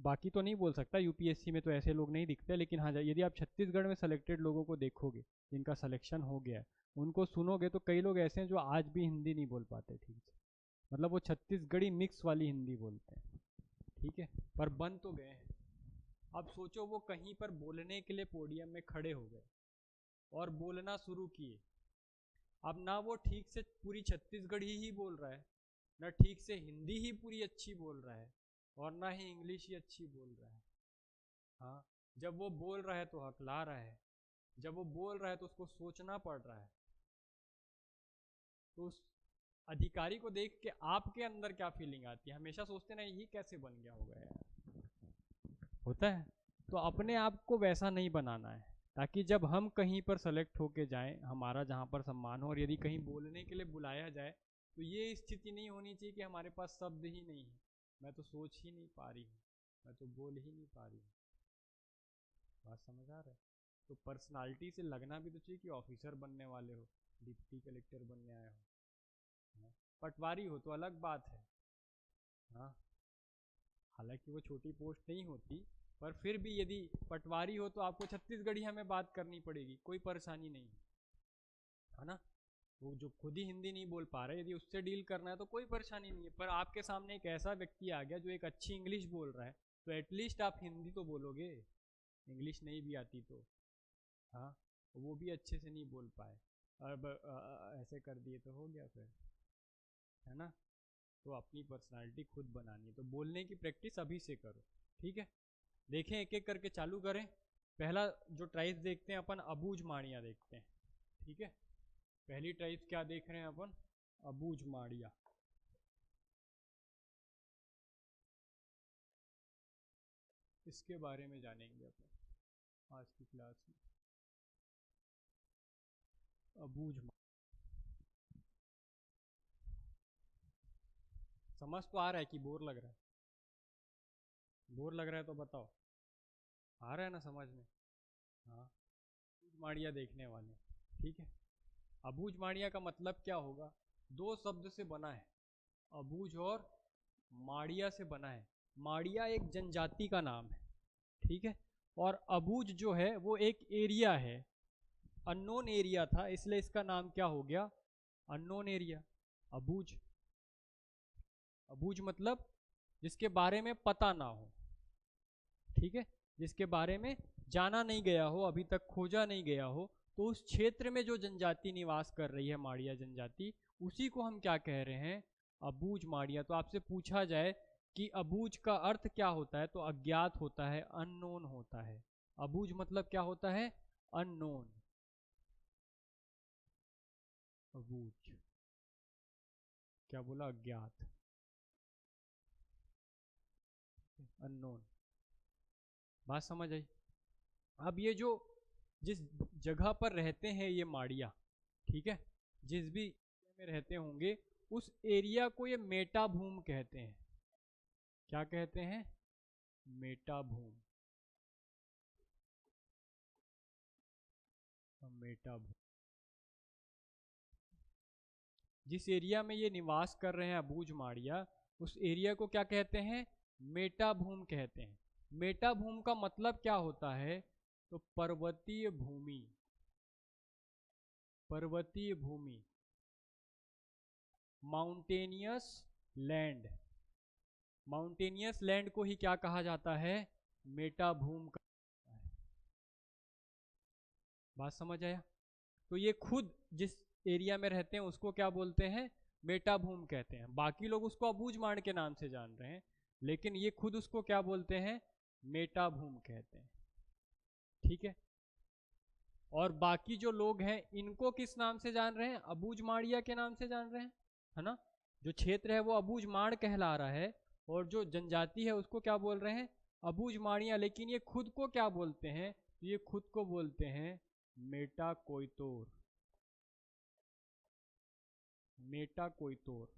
बाकी तो नहीं बोल सकता, यूपीएससी में तो ऐसे लोग नहीं दिखते, लेकिन हाँ, यदि आप छत्तीसगढ़ में सेलेक्टेड लोगों को देखोगे जिनका सिलेक्शन हो गया है, उनको सुनोगे तो कई लोग ऐसे हैं जो आज भी हिंदी नहीं बोल पाते ठीक से। मतलब वो छत्तीसगढ़ी मिक्स वाली हिंदी बोलते हैं, ठीक है, पर बन तो गए हैं। अब सोचो वो कहीं पर बोलने के लिए पोडियम में खड़े हो गए और बोलना शुरू किए। अब ना वो ठीक से पूरी छत्तीसगढ़ी ही बोल रहा है, ना ठीक से हिंदी ही पूरी अच्छी बोल रहा है, और ना ही इंग्लिश ही अच्छी बोल रहा है। हाँ, जब वो बोल रहा है तो हकला रहा है, जब वो बोल रहा है तो उसको सोचना पड़ रहा है। तो उस अधिकारी को देख के आपके अंदर क्या फीलिंग आती है? हमेशा सोचते ना ये कैसे बन गया होगा यार, होता है। तो अपने आप को वैसा नहीं बनाना है, ताकि जब हम कहीं पर सेलेक्ट होके जाएं, हमारा जहाँ पर सम्मान हो, और यदि कहीं बोलने के लिए बुलाया जाए तो ये स्थिति नहीं होनी चाहिए कि हमारे पास शब्द ही नहीं है, मैं तो सोच ही नहीं पा रही हूँ, मैं तो बोल ही नहीं पा रही हूँ। बात समझ आ रहा है? तो पर्सनालिटी से लगना भी तो चाहिए कि ऑफिसर बनने वाले हो, डिप्टी कलेक्टर बनने आए हो। हाँ? पटवारी हो तो अलग बात है, हाँ, हालांकि वो छोटी पोस्ट नहीं होती, पर फिर भी यदि पटवारी हो तो आपको छत्तीसगढ़िया में बात करनी पड़ेगी, कोई परेशानी नहीं है ना। वो जो खुद ही हिंदी नहीं बोल पा रहे, यदि उससे डील करना है तो कोई परेशानी नहीं है। पर आपके सामने एक ऐसा व्यक्ति आ गया जो एक अच्छी इंग्लिश बोल रहा है, तो एटलीस्ट आप हिंदी तो बोलोगे, इंग्लिश नहीं भी आती तो। हाँ, वो भी अच्छे से नहीं बोल पाए, अब ऐसे कर दिए तो हो गया फिर, है ना। तो अपनी पर्सनालिटी खुद बनानी है, तो बोलने की प्रैक्टिस अभी से करो, ठीक है। देखें, एक एक करके चालू करें। पहला जो ट्राइब्स देखते हैं अपन, अबूझ माड़िया देखते हैं, ठीक है। पहली ट्राइब्स क्या देख रहे हैं अपन? अबूझ माड़िया। इसके बारे में जानेंगे अपन आज की क्लास में। अबूझ समझ तो आ रहा है कि बोर लग रहा है? बोर लग रहा है तो बताओ, आ रहा है ना समझ में? हाँ, अबूझ माड़िया देखने वाले, ठीक है। अबूझ माड़िया का मतलब क्या होगा? दो शब्द से बना है, अबूझ और माड़िया से बना है। माड़िया एक जनजाति का नाम है, ठीक है। और अबूझ जो है वो एक एरिया है, अननोन एरिया था, इसलिए इसका नाम क्या हो गया? Unknown area. अबूझ, अबूझ मतलब जिसके बारे में पता ना हो, ठीक है, जिसके बारे में जाना नहीं गया हो, अभी तक खोजा नहीं गया हो। तो उस क्षेत्र में जो जनजाति निवास कर रही है, माड़िया जनजाति, उसी को हम क्या कह रहे हैं? अबूझ माड़िया। तो आपसे पूछा जाए कि अबूझ का अर्थ क्या होता है, तो अज्ञात होता है, अननोन होता है। अबूझ मतलब क्या होता है? अननोन। अबूझ, क्या बोला? अज्ञात, अननोन। बात समझ आई? अब ये जो जिस जगह पर रहते हैं ये माड़िया, ठीक है, जिस भी एरिया में रहते होंगे उस एरिया को ये मेटा भूम कहते हैं। क्या कहते हैं? मेटा भूम। मेटा भूम, जिस एरिया में ये निवास कर रहे हैं अबूझ माड़िया, उस एरिया को क्या कहते हैं? मेटा भूम कहते हैं। मेटा भूम का मतलब क्या होता है? तो पर्वतीय भूमि, पर्वतीय भूमि, माउंटेनियस लैंड। माउंटेनियस लैंड को ही क्या कहा जाता है? मेटा भूम का। बात समझ आया? तो ये खुद जिस एरिया में रहते हैं उसको क्या बोलते हैं? मेटा भूम कहते हैं। बाकी लोग उसको अबूझ माड़ के नाम से जान रहे हैं, लेकिन ये खुद उसको क्या बोलते हैं? मेटाभूम कहते हैं। ठीक है, और बाकी जो लोग हैं इनको किस नाम से जान रहे हैं? अबूझमाड़िया के नाम से जान रहे हैं, है ना। जो क्षेत्र है वो अबूझमाड़ कहला रहा है, और जो जनजाति है उसको क्या बोल रहे हैं? अबूझमाड़िया। लेकिन ये खुद को क्या बोलते हैं? ये खुद को बोलते हैं मेटाकोइतोर। मेटाकोइतोर।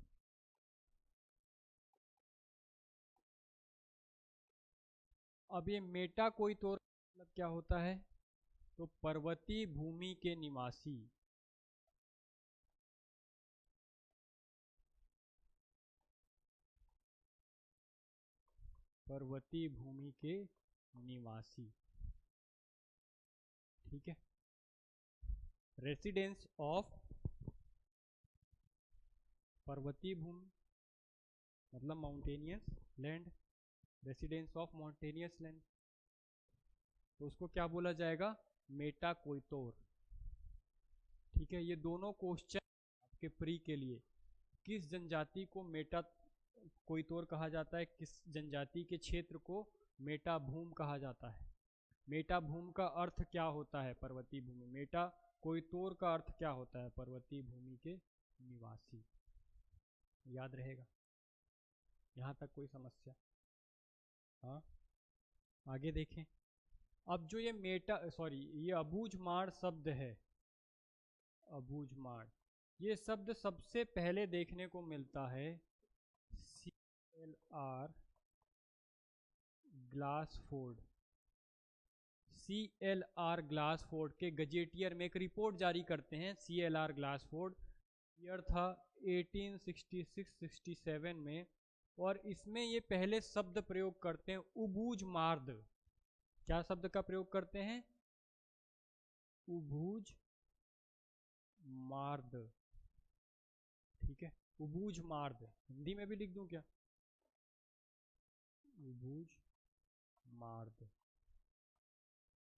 अब ये मेटाकोइतोर मतलब क्या होता है? तो पर्वतीय भूमि के निवासी। पर्वतीय भूमि के निवासी। ठीक है, रेसिडेंस ऑफ पर्वतीय भूमि मतलब mountainous land, residence of mountainous land, तो उसको क्या बोला जाएगा? मेटाकोइतोर। ठीक है, ये दोनों क्वेश्चन आपके प्री के लिए, किस जनजाति को मेटा कोइतोर कहा जाता है, किस जनजाति के क्षेत्र को मेटाभूम कहा जाता है, मेटाभूम का अर्थ क्या होता है? पर्वतीय भूमि। मेटा कोइतोर का अर्थ क्या होता है? पर्वतीय भूमि के निवासी। याद रहेगा? यहाँ तक कोई समस्या? हाँ, आगे देखें। अब जो ये ये अबूझमाड़ शब्द है, अबूझमाड़, ये शब्द सबसे पहले देखने को मिलता है CLR ग्लासफोर्ड। CLR ग्लासफोर्ड के गजेटियर में एक रिपोर्ट जारी करते हैं। CLR ग्लासफोर्ड, ईयर था 1866-67 में, और इसमें ये पहले शब्द प्रयोग करते हैं उबूज मार्द। क्या शब्द का प्रयोग करते हैं? उबूज मार्द। ठीक है, उबूज मार्द। हिंदी में भी लिख दूं क्या? उबूज मार्द,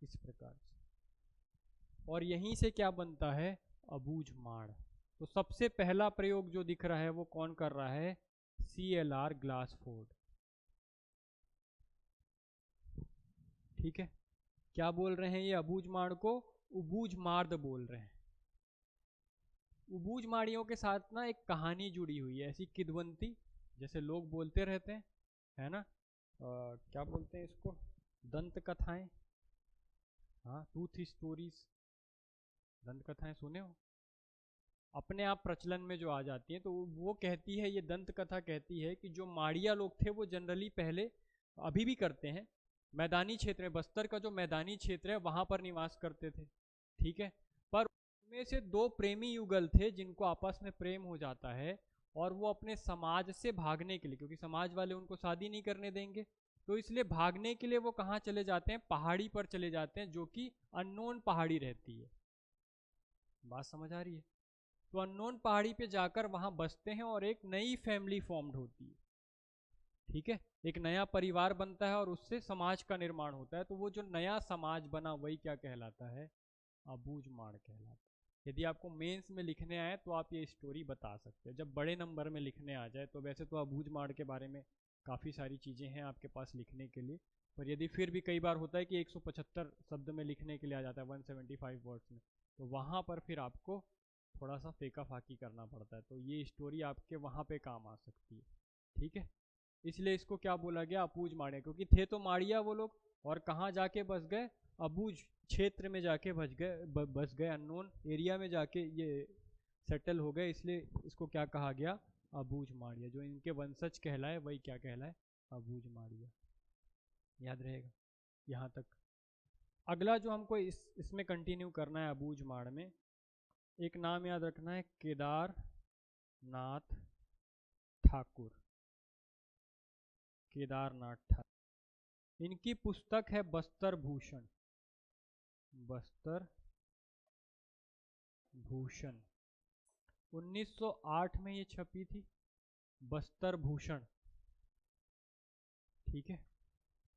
इस प्रकार से। और यहीं से क्या बनता है? अबूझ माड़। तो सबसे पहला प्रयोग जो दिख रहा है वो कौन कर रहा है? CLR ग्लासफोर्ड। ठीक है, क्या बोल रहे हैं ये अबूझ माड़ को? उबूझ मार्द बोल रहे हैं। उबूझ माड़ियों के साथ ना एक कहानी जुड़ी हुई है, ऐसी किदवंती, जैसे लोग बोलते रहते हैं, है ना। क्या बोलते हैं इसको? दंत कथाएं। हाँ, टूथ स्टोरीज, दंत कथाएं सुने हो? अपने आप प्रचलन में जो आ जाती हैं, तो वो कहती है, ये दंत कथा कहती है कि जो माड़िया लोग थे वो जनरली पहले, अभी भी करते हैं, मैदानी क्षेत्र में, बस्तर का जो मैदानी क्षेत्र है वहां पर निवास करते थे। ठीक है, पर उनमें से दो प्रेमी युगल थे जिनको आपस में प्रेम हो जाता है, और वो अपने समाज से भागने के लिए, क्योंकि समाज वाले उनको शादी नहीं करने देंगे, तो इसलिए भागने के लिए वो कहाँ चले जाते हैं? पहाड़ी पर चले जाते हैं, जो कि अननोन पहाड़ी रहती है। बात समझ आ रही है? तो अननोन पहाड़ी पे जाकर वहां बसते हैं और एक नई फैमिली फॉर्म्ड होती है। ठीक है, एक नया परिवार बनता है और उससे समाज का निर्माण होता है। तो वो जो नया समाज बना वही क्या कहलाता है? अबूझमाड़ कहलाता है। यदि आपको मेंस में लिखने आए तो आप ये स्टोरी बता सकते हैं। जब बड़े नंबर में लिखने आ जाए तो वैसे तो अबूझमाड़ के बारे में काफ़ी सारी चीज़ें हैं आपके पास लिखने के लिए, पर यदि फिर भी कई बार होता है कि 175 शब्द में लिखने के लिए आ जाता है, 175 वर्ड्स में, तो वहाँ पर फिर आपको थोड़ा सा फेंका फाकी करना पड़ता है। तो ये स्टोरी आपके वहाँ पे काम आ सकती है। ठीक है, इसलिए इसको क्या बोला गया? अबूझ माड़िया, क्योंकि थे तो माड़िया वो लोग, और कहाँ जाके बस गए? अबूझ क्षेत्र में जाके बस गए, अननोन एरिया में जाके ये सेटल हो गए, इसलिए इसको क्या कहा गया? अबूझ माड़िया। जो इनके वंशज कहलाए वही क्या कहलाए? अबूझ माड़िया। याद रहेगा यहाँ तक? अगला जो हमको इसमें कंटिन्यू करना है अबूझ माड़ में, एक नाम याद रखना है, केदारनाथ ठाकुर। केदारनाथ ठाकुर, इनकी पुस्तक है बस्तर भूषण। बस्तर भूषण 1908 में ये छपी थी, बस्तर भूषण। ठीक है,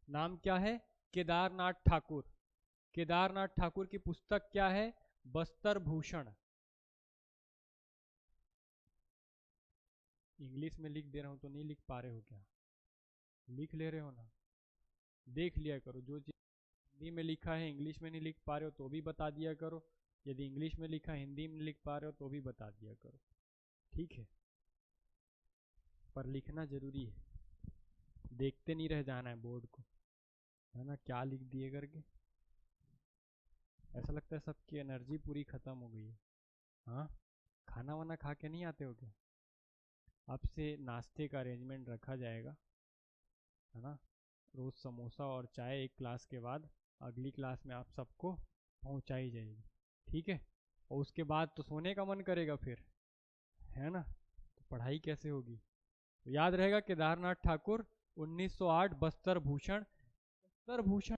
नाम क्या है? केदारनाथ ठाकुर। केदारनाथ ठाकुर की पुस्तक क्या है? बस्तर भूषण। इंग्लिश में लिख दे रहा हूं तो नहीं लिख पा रहे हो क्या? लिख ले रहे हो ना? देख लिया करो, जो चीज़ हिंदी में लिखा है इंग्लिश में नहीं लिख पा रहे हो तो भी बता दिया करो, यदि इंग्लिश में लिखा हिंदी में लिख पा रहे हो तो भी बता दिया करो, ठीक है। पर लिखना जरूरी है, देखते नहीं रह जाना है बोर्ड को, है ना, क्या लिख दिए करके। ऐसा लगता है सबकी एनर्जी पूरी खत्म हो गई है। हाँ, खाना वाना खा के नहीं आते हो क्या? अब से नाश्ते का अरेंजमेंट रखा जाएगा, है ना, रोज़ समोसा और चाय एक क्लास के बाद अगली क्लास में आप सबको पहुंचाई जाएगी, ठीक है। और उसके बाद तो सोने का मन करेगा फिर, है ना, तो पढ़ाई कैसे होगी? तो याद रहेगा केदारनाथ ठाकुर 1908 बस्तर भूषण। बस्तर भूषण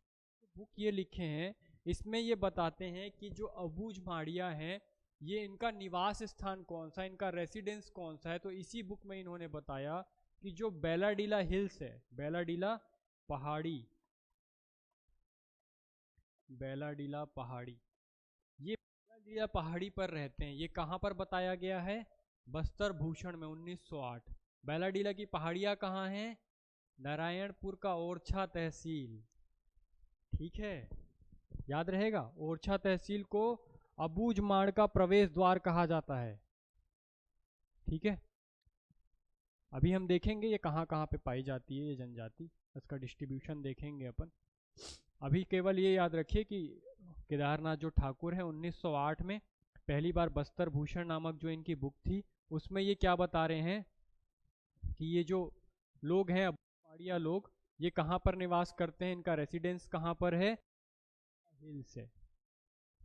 बुक ये लिखे हैं, इसमें ये बताते हैं कि जो अबूझ माड़िया हैं ये इनका निवास स्थान कौन सा, इनका रेसिडेंस कौन सा है। तो इसी बुक में इन्होंने बताया कि जो बेलाडीला हिल्स है, बेलाडीला पहाड़ी, बेलाडीला पहाड़ी, ये बेलाडीला पहाड़ी पर रहते हैं। ये कहाँ पर बताया गया है? बस्तर भूषण में 1908। बेलाडीला की पहाड़ियाँ कहाँ हैं? नारायणपुर का ओरछा तहसील, ठीक है, याद रहेगा। ओरछा तहसील को अबूझ माड़ का प्रवेश द्वार कहा जाता है, ठीक है। अभी हम देखेंगे ये कहाँ कहाँ पे पाई जाती है ये जनजाति, इसका डिस्ट्रीब्यूशन देखेंगे अपन। अभी केवल ये याद रखिए कि केदारनाथ जो ठाकुर है 1908 में पहली बार बस्तर भूषण नामक जो इनकी बुक थी उसमें ये क्या बता रहे हैं कि ये जो लोग हैं पहाड़िया लोग, ये कहाँ पर निवास करते हैं, इनका रेसिडेंस कहाँ पर है? हिल्स है,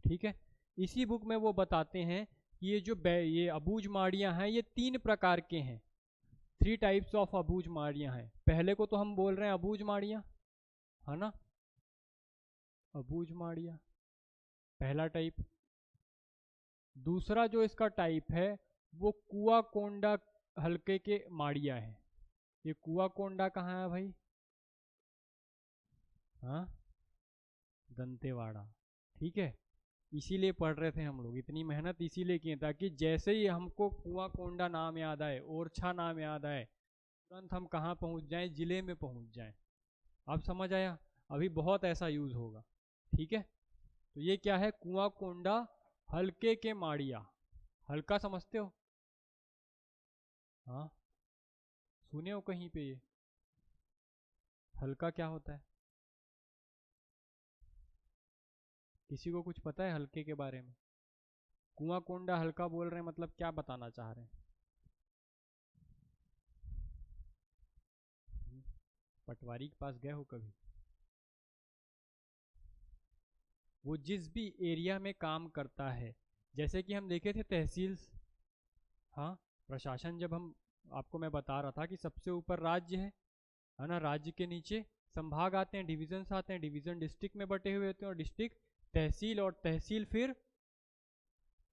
ठीक है। इसी बुक में वो बताते हैं कि ये अबूझ माड़ियाँ हैं ये 3 प्रकार के हैं, 3 टाइप्स ऑफ अबूझ माड़ियाँ हैं। पहले को तो हम बोल रहे हैं अबूझ माड़ियाँ, है ना, अबूझ माड़ियाँ पहला टाइप। दूसरा जो इसका टाइप है वो कुआ कोंडा हल्के के माड़िया है। ये कुआ कोंडा कहाँ है भाई? हाँ, दंतेवाड़ा, ठीक है। इसीलिए पढ़ रहे थे हम लोग, इतनी मेहनत इसीलिए किए ताकि जैसे ही हमको कुआ कोंडा नाम याद आए, ओरछा नाम याद आए, तुरंत हम कहाँ पहुँच जाएं? जिले में पहुँच जाएं। अब समझ आया? अभी बहुत ऐसा यूज होगा, ठीक है। तो ये क्या है? कुआ कोंडा हल्के के माड़िया। हल्का समझते हो? हाँ, सुने हो कहीं पे ये? हल्का क्या होता है? किसी को कुछ पता है हल्के के बारे में? कुआं कोंडा हल्का बोल रहे हैं मतलब क्या बताना चाह रहे हैं? पटवारी के पास गए हो कभी? वो जिस भी एरिया में काम करता है, जैसे कि हम देखे थे तहसील, हाँ, प्रशासन, जब हम आपको मैं बता रहा था कि सबसे ऊपर राज्य है ना, राज्य के नीचे संभाग आते हैं, डिविजन्स आते हैं, डिवीजन डिस्ट्रिक्ट में बटे हुए होते हैं, और डिस्ट्रिक्ट तहसील, और तहसील फिर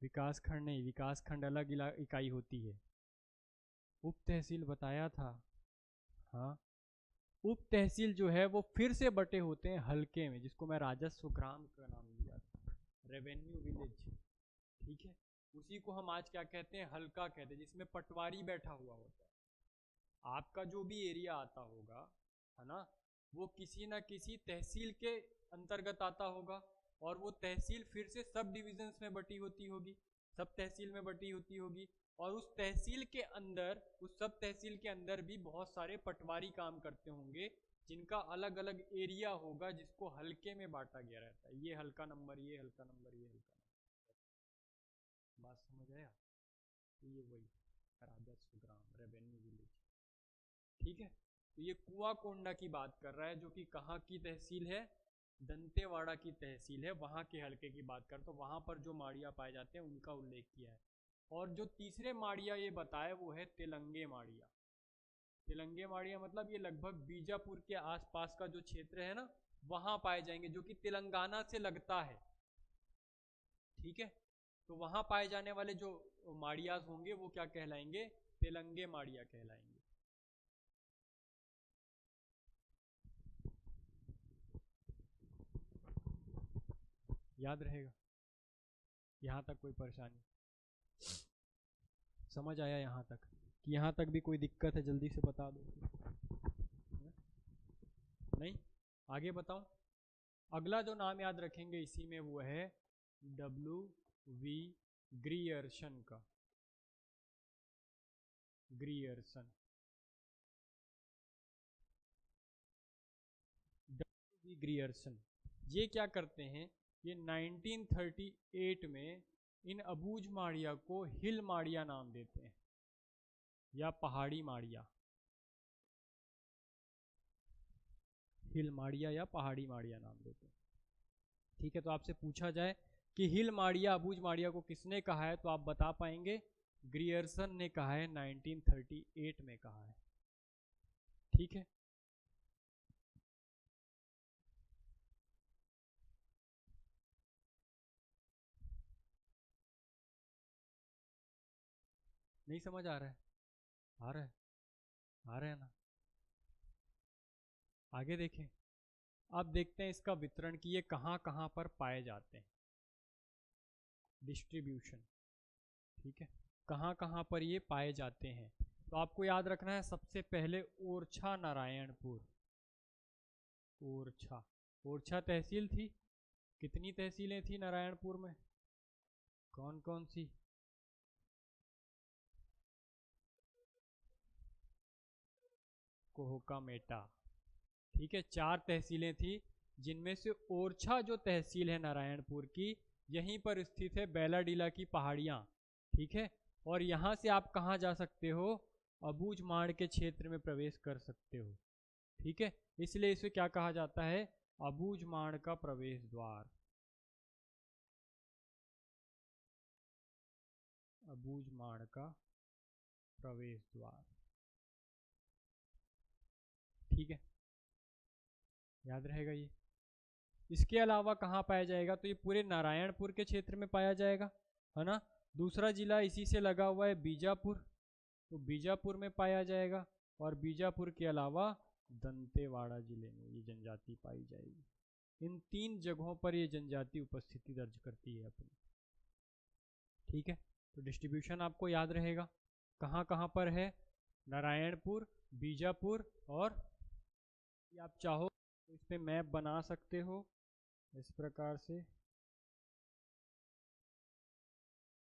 विकास खंड। नहीं, विकास खंड अलग इकाई होती है। उप तहसील बताया था, हाँ। उप तहसील जो है वो फिर से बटे होते हैं हल्के में, जिसको मैं राजस्व ग्राम का नाम दिया था, रेवेन्यू विलेज, ठीक है। उसी को हम आज क्या कहते हैं? हल्का कहते हैं, जिसमें पटवारी बैठा हुआ होता है। आपका जो भी एरिया आता होगा, है ना, वो किसी ना किसी तहसील के अंतर्गत आता होगा, और वो तहसील फिर से सब डिविजन्स में बटी होती होगी, सब तहसील में बटी होती होगी, और उस तहसील के अंदर, उस सब तहसील के अंदर भी बहुत सारे पटवारी काम करते होंगे, जिनका अलग अलग एरिया होगा, जिसको हल्के में बांटा गया रहता है। ये हल्का नंबर, ये हल्का नंबर, ये हल्का नंबर, बात समझ आया? तो ये वही राजस्व ग्राम, रेवेन्यू विलेज, ठीक है। तो ये कुआ कोंडा की बात कर रहा है, जो कि कहाँ की तहसील है? दंतेवाड़ा की तहसील है, वहाँ के हल्के की बात कर, तो वहाँ पर जो माड़िया पाए जाते हैं उनका उल्लेख किया है। और जो तीसरे माड़िया ये बताए वो है तेलंगे माड़िया। तेलंगे माड़िया मतलब ये लगभग बीजापुर के आसपास का जो क्षेत्र है ना, वहाँ पाए जाएंगे, जो कि तेलंगाना से लगता है, ठीक है। तो वहाँ पाए जाने वाले जो माड़ियाज होंगे वो क्या कहलाएंगे? तेलंगे माड़िया कहलाएंगे। याद रहेगा? यहाँ तक कोई परेशानी? समझ आया यहाँ तक? कि यहाँ तक भी कोई दिक्कत है जल्दी से बता दो। नहीं? आगे बताओ। अगला जो नाम याद रखेंगे इसी में वो है डब्ल्यू वी ग्रियर्सन का। Grierson, W we Grierson. ये क्या करते हैं, ये 1938 में इन अबूझ माड़िया को हिल माड़िया नाम देते हैं या पहाड़ी माड़िया। हिल माड़िया या पहाड़ी माड़िया नाम देते हैं। ठीक है, तो आपसे पूछा जाए कि हिल माड़िया अबूझ माड़िया को किसने कहा है, तो आप बता पाएंगे ग्रियर्सन ने कहा है, 1938 में कहा है। ठीक है, नहीं समझ आ रहा है? आ रहा है, आ रहा है ना? आगे देखें। अब देखते हैं इसका वितरण कि ये कहाँ कहाँ पर पाए जाते हैं, डिस्ट्रीब्यूशन। ठीक है, कहाँ कहाँ पर ये पाए जाते हैं। तो आपको याद रखना है सबसे पहले ओरछा नारायणपुर। ओरछा, ओरछा तहसील थी। कितनी तहसीलें थी नारायणपुर में? कौन कौन सी? कोहकामेटा। ठीक है, 4 तहसीलें थी, जिनमें से ओरछा जो तहसील है नारायणपुर की, यहीं पर स्थित है बैलाडीला की पहाड़ियाँ। ठीक है, और यहाँ से आप कहाँ जा सकते हो, अबूझ माड़ के क्षेत्र में प्रवेश कर सकते हो। ठीक है, इसलिए इसे क्या कहा जाता है, अबूझ माड़ का प्रवेश द्वार। अबूझ माड़ का प्रवेश द्वार। ठीक है, याद रहेगा ये। इसके अलावा कहाँ पाया जाएगा, तो ये पूरे नारायणपुर के क्षेत्र में पाया जाएगा, है ना। दूसरा जिला इसी से लगा हुआ है बीजापुर, तो बीजापुर में पाया जाएगा। और बीजापुर के अलावा दंतेवाड़ा जिले में ये जनजाति पाई जाएगी। इन 3 जगहों पर ये जनजाति उपस्थिति दर्ज करती है अपनी। ठीक है, तो डिस्ट्रीब्यूशन आपको याद रहेगा कहाँ कहाँ पर है, नारायणपुर, बीजापुर, और आप चाहो तो इस पे मैप बना सकते हो इस प्रकार से,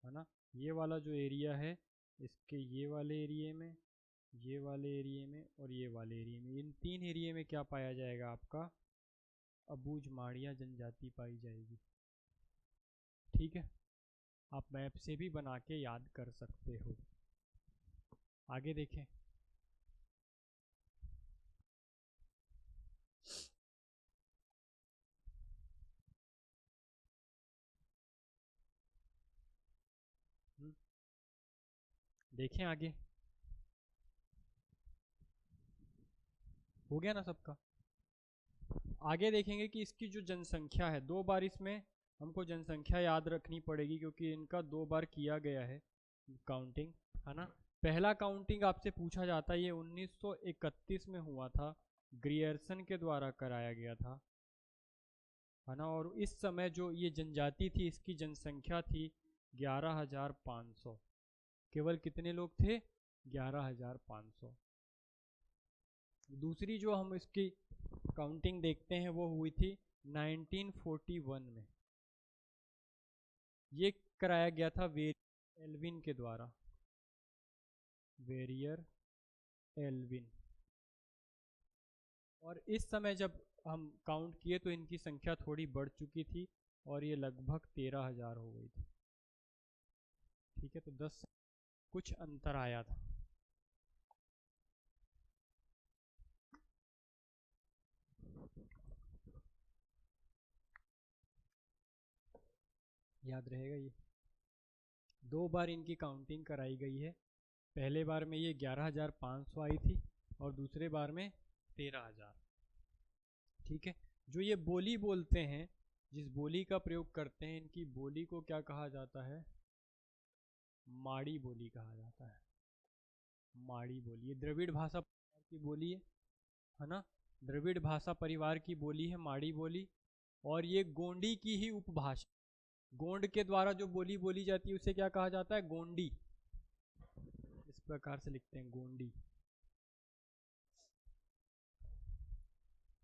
है ना। ये वाला जो एरिया है, इसके ये वाले एरिया में, ये वाले एरिया में और ये वाले एरिया में, इन 3 एरिया में क्या पाया जाएगा, आपका अबूझ माड़िया जनजाति पाई जाएगी। ठीक है, आप मैप से भी बना के याद कर सकते हो। आगे देखें। देखें आगे, हो गया ना सबका। आगे देखेंगे कि इसकी जो जनसंख्या है, 2 बार इसमें हमको जनसंख्या याद रखनी पड़ेगी, क्योंकि इनका 2 बार किया गया है काउंटिंग, है ना। पहला काउंटिंग आपसे पूछा जाता है, ये 1931 में हुआ था, ग्रियर्सन के द्वारा कराया गया था, है ना। और इस समय जो ये जनजाति थी, इसकी जनसंख्या थी 11,500। केवल कितने लोग थे, 11,500। दूसरी जो हम इसकी काउंटिंग देखते हैं वो हुई थी 1941 में। ये कराया गया था वेरियर एल्विन के द्वारा, वेरियर एल्विन। और इस समय जब हम काउंट किए तो इनकी संख्या थोड़ी बढ़ चुकी थी और ये लगभग 13,000 हो गई थी। ठीक है, तो 10 कुछ अंतर आया था। याद रहेगा ये। 2 बार इनकी काउंटिंग कराई गई है। पहले बार में ये 11,500 आई थी और दूसरे बार में 13,000। ठीक है, जो ये बोली बोलते हैं, जिस बोली का प्रयोग करते हैं, इनकी बोली को क्या कहा जाता है, माड़ी बोली कहा जाता है। माड़ी बोली, ये द्रविड़ भाषा परिवार की बोली है ना। द्रविड़ भाषा परिवार की बोली है माड़ी बोली, और ये गोंडी की ही उपभाषा। गोंड के द्वारा जो बोली बोली जाती है उसे क्या कहा जाता है, गोंडी। इस प्रकार से लिखते हैं, गोंडी।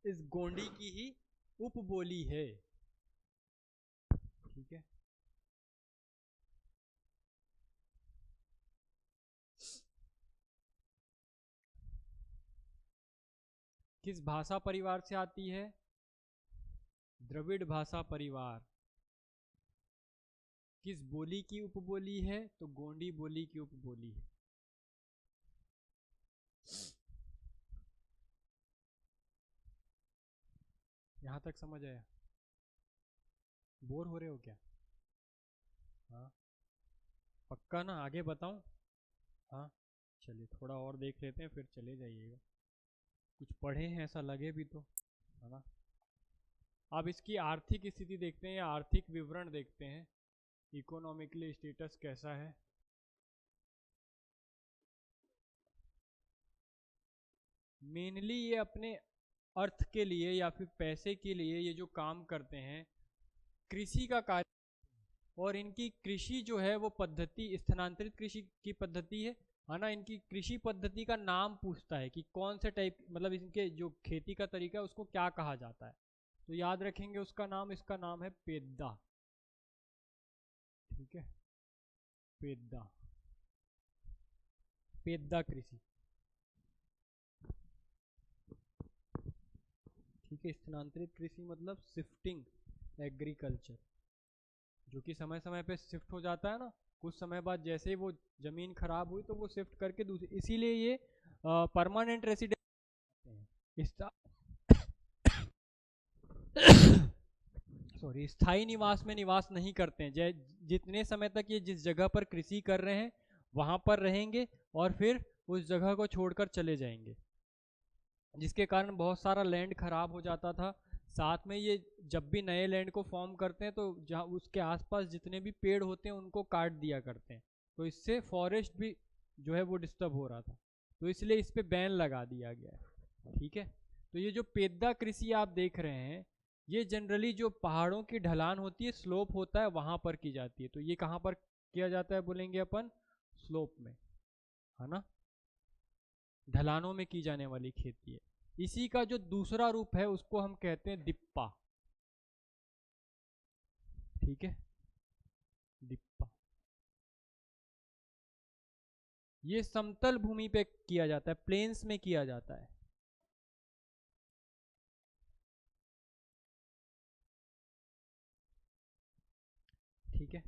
इस गोंडी की ही उपबोली है। ठीक है, किस भाषा परिवार से आती है? द्रविड़ भाषा परिवार। किस बोली की उपबोली है? तो गोंडी बोली की उपबोली है। यहां तक समझ आया? बोर हो रहे हो क्या? हाँ, पक्का ना? आगे बताऊं? हाँ, चलिए थोड़ा और देख लेते हैं, फिर चले जाइएगा। कुछ पढ़े हैं ऐसा लगे भी तो, है ना। अब इसकी आर्थिक स्थिति देखते हैं या आर्थिक विवरण देखते हैं, इकोनॉमिकली स्टेटस कैसा है। मेनली ये अपने अर्थ के लिए या फिर पैसे के लिए ये जो काम करते हैं, कृषि का कार्य। और इनकी कृषि जो है वो पद्धति स्थानांतरित कृषि की पद्धति है ना। इनकी कृषि पद्धति का नाम पूछता है कि कौन से टाइप, मतलब इनके जो खेती का तरीका है उसको क्या कहा जाता है। तो याद रखेंगे उसका नाम, इसका नाम है पेद्दा। ठीक है, पेद्दा, पेद्दा कृषि। ठीक है, स्थानांतरित कृषि मतलब शिफ्टिंग एग्रीकल्चर, जो कि समय समय पे शिफ्ट हो जाता है ना। कुछ समय बाद जैसे ही वो जमीन खराब हुई तो वो शिफ्ट करके दूसरी, इसीलिए ये परमानेंट रेसिडेंट सॉरी, स्थायी निवास में निवास नहीं करते हैं। जितने समय तक ये जिस जगह पर कृषि कर रहे हैं वहां पर रहेंगे और फिर उस जगह को छोड़कर चले जाएंगे, जिसके कारण बहुत सारा लैंड खराब हो जाता था। साथ में ये जब भी नए लैंड को फॉर्म करते हैं तो जहाँ उसके आसपास जितने भी पेड़ होते हैं उनको काट दिया करते हैं, तो इससे फॉरेस्ट भी जो है वो डिस्टर्ब हो रहा था। तो इसलिए इस पे बैन लगा दिया गया है। ठीक है, तो ये जो पेद्दा कृषि आप देख रहे हैं, ये जनरली जो पहाड़ों की ढलान होती है, स्लोप होता है, वहां पर की जाती है। तो ये कहाँ पर किया जाता है बोलेंगे अपन? स्लोप में, है ना, ढलानों में की जाने वाली खेती है। इसी का जो दूसरा रूप है उसको हम कहते हैं दिप्पा। ठीक है, दिप्पा। ये समतल भूमि पे किया जाता है, प्लेन्स में किया जाता है। ठीक है,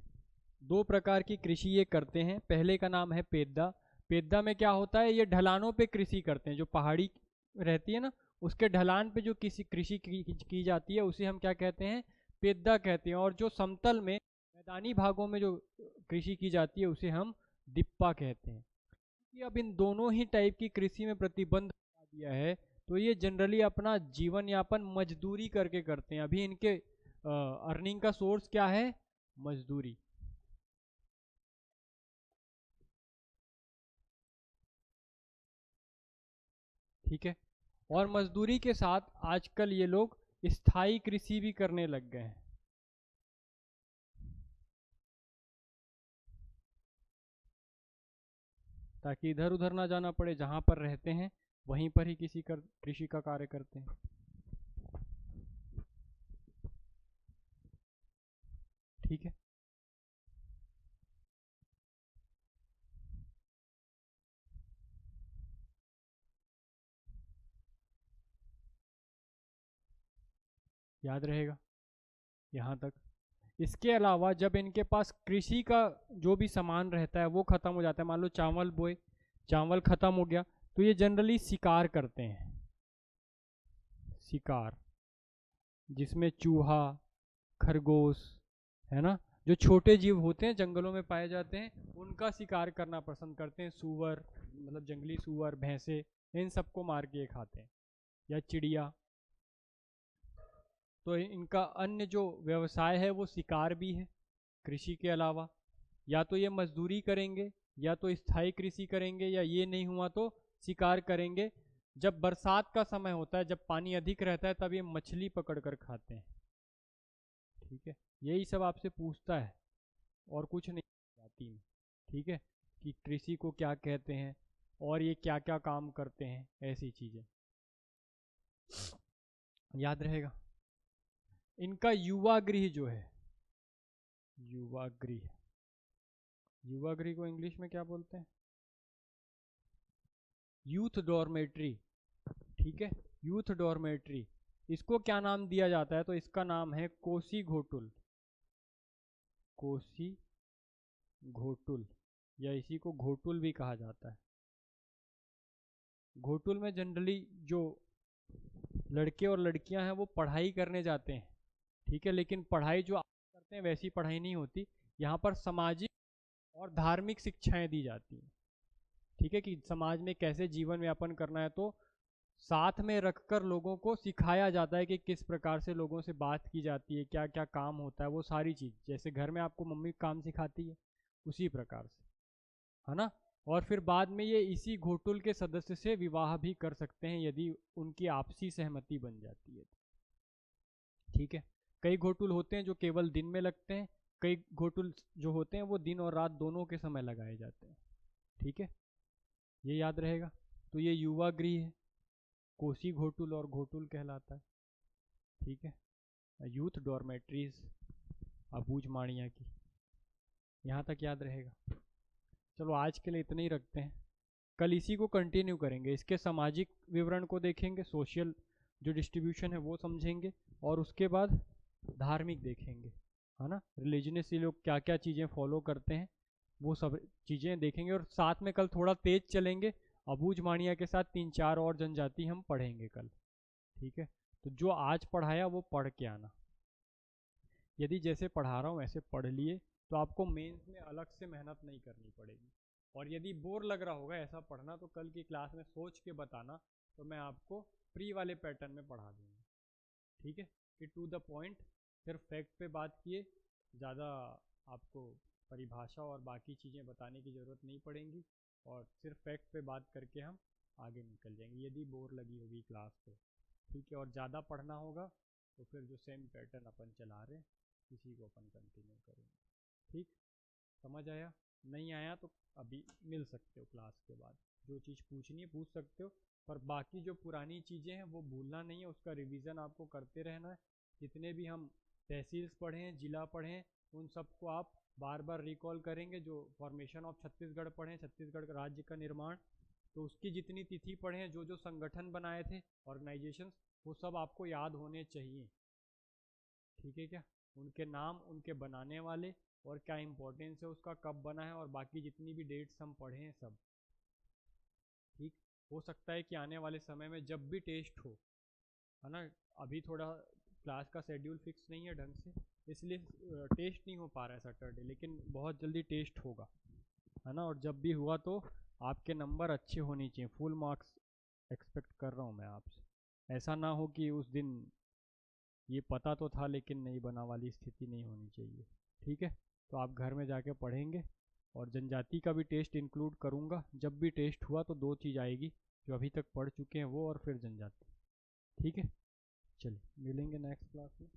दो प्रकार की कृषि ये करते हैं। पहले का नाम है पेद्दा। पेद्दा में क्या होता है, ये ढलानों पे कृषि करते हैं। जो पहाड़ी रहती है ना, उसके ढलान पे जो किसी कृषि की जाती है उसे हम क्या कहते हैं? पेद्दा कहते हैं। और जो समतल में मैदानी भागों में जो कृषि की जाती है उसे हम दिप्पा कहते हैं। कि अब इन दोनों ही टाइप की कृषि में प्रतिबंध लगा दिया है, तो ये जनरली अपना जीवन यापन मजदूरी करके करते हैं। अभी इनके अर्निंग का सोर्स क्या है? मजदूरी। ठीक है, और मजदूरी के साथ आजकल ये लोग स्थायी कृषि भी करने लग गए हैं, ताकि इधर उधर ना जाना पड़े, जहां पर रहते हैं वहीं पर ही किसी कृषि का कार्य करते हैं। ठीक है, याद रहेगा यहाँ तक। इसके अलावा जब इनके पास कृषि का जो भी सामान रहता है वो खत्म हो जाता है, मान लो चावल बोए, चावल खत्म हो गया, तो ये जनरली शिकार करते हैं। शिकार, जिसमें चूहा, खरगोश, है ना, जो छोटे जीव होते हैं जंगलों में पाए जाते हैं उनका शिकार करना पसंद करते हैं। सूअर, मतलब जंगली सूअर, भैंसे, इन सबको मार के खाते हैं, या चिड़िया। तो इनका अन्य जो व्यवसाय है वो शिकार भी है कृषि के अलावा। या तो ये मजदूरी करेंगे, या तो स्थायी कृषि करेंगे, या ये नहीं हुआ तो शिकार करेंगे। जब बरसात का समय होता है, जब पानी अधिक रहता है, तब ये मछली पकड़ कर खाते हैं। ठीक है, यही सब आपसे पूछता है और कुछ नहीं जाती में। ठीक है, कि कृषि को क्या कहते हैं और ये क्या क्या काम करते हैं, ऐसी चीजें। याद रहेगा। इनका युवा गृह जो है, युवा गृह, युवा गृह को इंग्लिश में क्या बोलते हैं? Youth dormitory. ठीक है, यूथ डॉर्मेट्री। इसको क्या नाम दिया जाता है? तो इसका नाम है कोसी घोटुल, कोसी घोटुल, या इसी को घोटुल भी कहा जाता है। घोटुल में जनरली जो लड़के और लड़कियां हैं वो पढ़ाई करने जाते हैं, ठीक है, लेकिन पढ़ाई जो आप करते हैं वैसी पढ़ाई नहीं होती। यहाँ पर सामाजिक और धार्मिक शिक्षाएं दी जाती हैं, ठीक है, कि समाज में कैसे जीवन यापन करना है। तो साथ में रखकर लोगों को सिखाया जाता है कि किस प्रकार से लोगों से बात की जाती है, क्या क्या काम होता है, वो सारी चीज़ जैसे घर में आपको मम्मी काम सिखाती है उसी प्रकार से, है ना। और फिर बाद में ये इसी घोटुल के सदस्य से विवाह भी कर सकते हैं यदि उनकी आपसी सहमति बन जाती है, ठीक है। कई घोटुल होते हैं जो केवल दिन में लगते हैं, कई घोटुल जो होते हैं वो दिन और रात दोनों के समय लगाए जाते हैं, ठीक है, ये याद रहेगा। तो ये युवा गृह है, कोसी घोटुल और घोटुल कहलाता है, ठीक है। यूथ डॉर्मेट्रीज अबूझ माड़िया की, यहाँ तक याद रहेगा। चलो आज के लिए इतना ही रखते हैं, कल इसी को कंटिन्यू करेंगे। इसके सामाजिक विवरण को देखेंगे, सोशल जो डिस्ट्रीब्यूशन है वो समझेंगे, और उसके बाद धार्मिक देखेंगे, है ना। रिलीजनस ये लोग क्या क्या चीज़ें फॉलो करते हैं वो सब चीज़ें देखेंगे, और साथ में कल थोड़ा तेज चलेंगे। अबूझ माणिया के साथ 3-4 और जनजाति हम पढ़ेंगे कल, ठीक है। तो जो आज पढ़ाया वो पढ़ के आना, यदि जैसे पढ़ा रहा हूँ ऐसे पढ़ लिए तो आपको मेंस में अलग से मेहनत नहीं करनी पड़ेगी। और यदि बोर लग रहा होगा ऐसा पढ़ना तो कल की क्लास में सोच के बताना, तो मैं आपको प्री वाले पैटर्न में पढ़ा दूंगा, ठीक है, कि टू द पॉइंट, सिर्फ फैक्ट पे बात किए, ज़्यादा आपको परिभाषा और बाकी चीज़ें बताने की ज़रूरत नहीं पड़ेंगी, और सिर्फ फैक्ट पे बात करके हम आगे निकल जाएंगे यदि बोर लगी होगी क्लास तो, ठीक है। और ज़्यादा पढ़ना होगा तो फिर जो सेम पैटर्न अपन चला रहे हैं इसी को अपन कंटिन्यू करेंगे, ठीक। समझ आया? नहीं आया तो अभी मिल सकते हो क्लास के बाद, जो चीज़ पूछनी है पूछ सकते हो, पर बाकी जो पुरानी चीज़ें हैं वो भूलना नहीं है, उसका रिवीजन आपको करते रहना है। जितने भी हम तहसील्स पढ़े हैं, जिला पढ़े हैं, उन सबको आप बार बार रिकॉल करेंगे। जो फॉर्मेशन ऑफ छत्तीसगढ़ पढ़े हैं, छत्तीसगढ़ राज्य का निर्माण, तो उसकी जितनी तिथि पढ़े हैं, जो जो संगठन बनाए थे, ऑर्गेनाइजेशंस, वो सब आपको याद होने चाहिए, ठीक है क्या। उनके नाम, उनके बनाने वाले, और क्या इंपॉर्टेंस है उसका, कब बना है, और बाकी जितनी भी डेट्स हम पढ़े हैं सब, ठीक। हो सकता है कि आने वाले समय में जब भी टेस्ट हो, है ना, अभी थोड़ा क्लास का शेड्यूल फिक्स नहीं है ढंग से, इसलिए टेस्ट नहीं हो पा रहा है सैटरडे, लेकिन बहुत जल्दी टेस्ट होगा, है ना। और जब भी हुआ तो आपके नंबर अच्छे होने चाहिए, फुल मार्क्स एक्सपेक्ट कर रहा हूँ मैं आपसे। ऐसा ना हो कि उस दिन ये पता तो था लेकिन नहीं बना वाली स्थिति नहीं होनी चाहिए, ठीक है। तो आप घर में जाके पढ़ेंगे, और जनजाति का भी टेस्ट इंक्लूड करूँगा। जब भी टेस्ट हुआ तो दो चीज़ आएगी, जो अभी तक पढ़ चुके हैं वो, और फिर जनजाति, ठीक है। चलिए मिलेंगे नेक्स्ट क्लास में।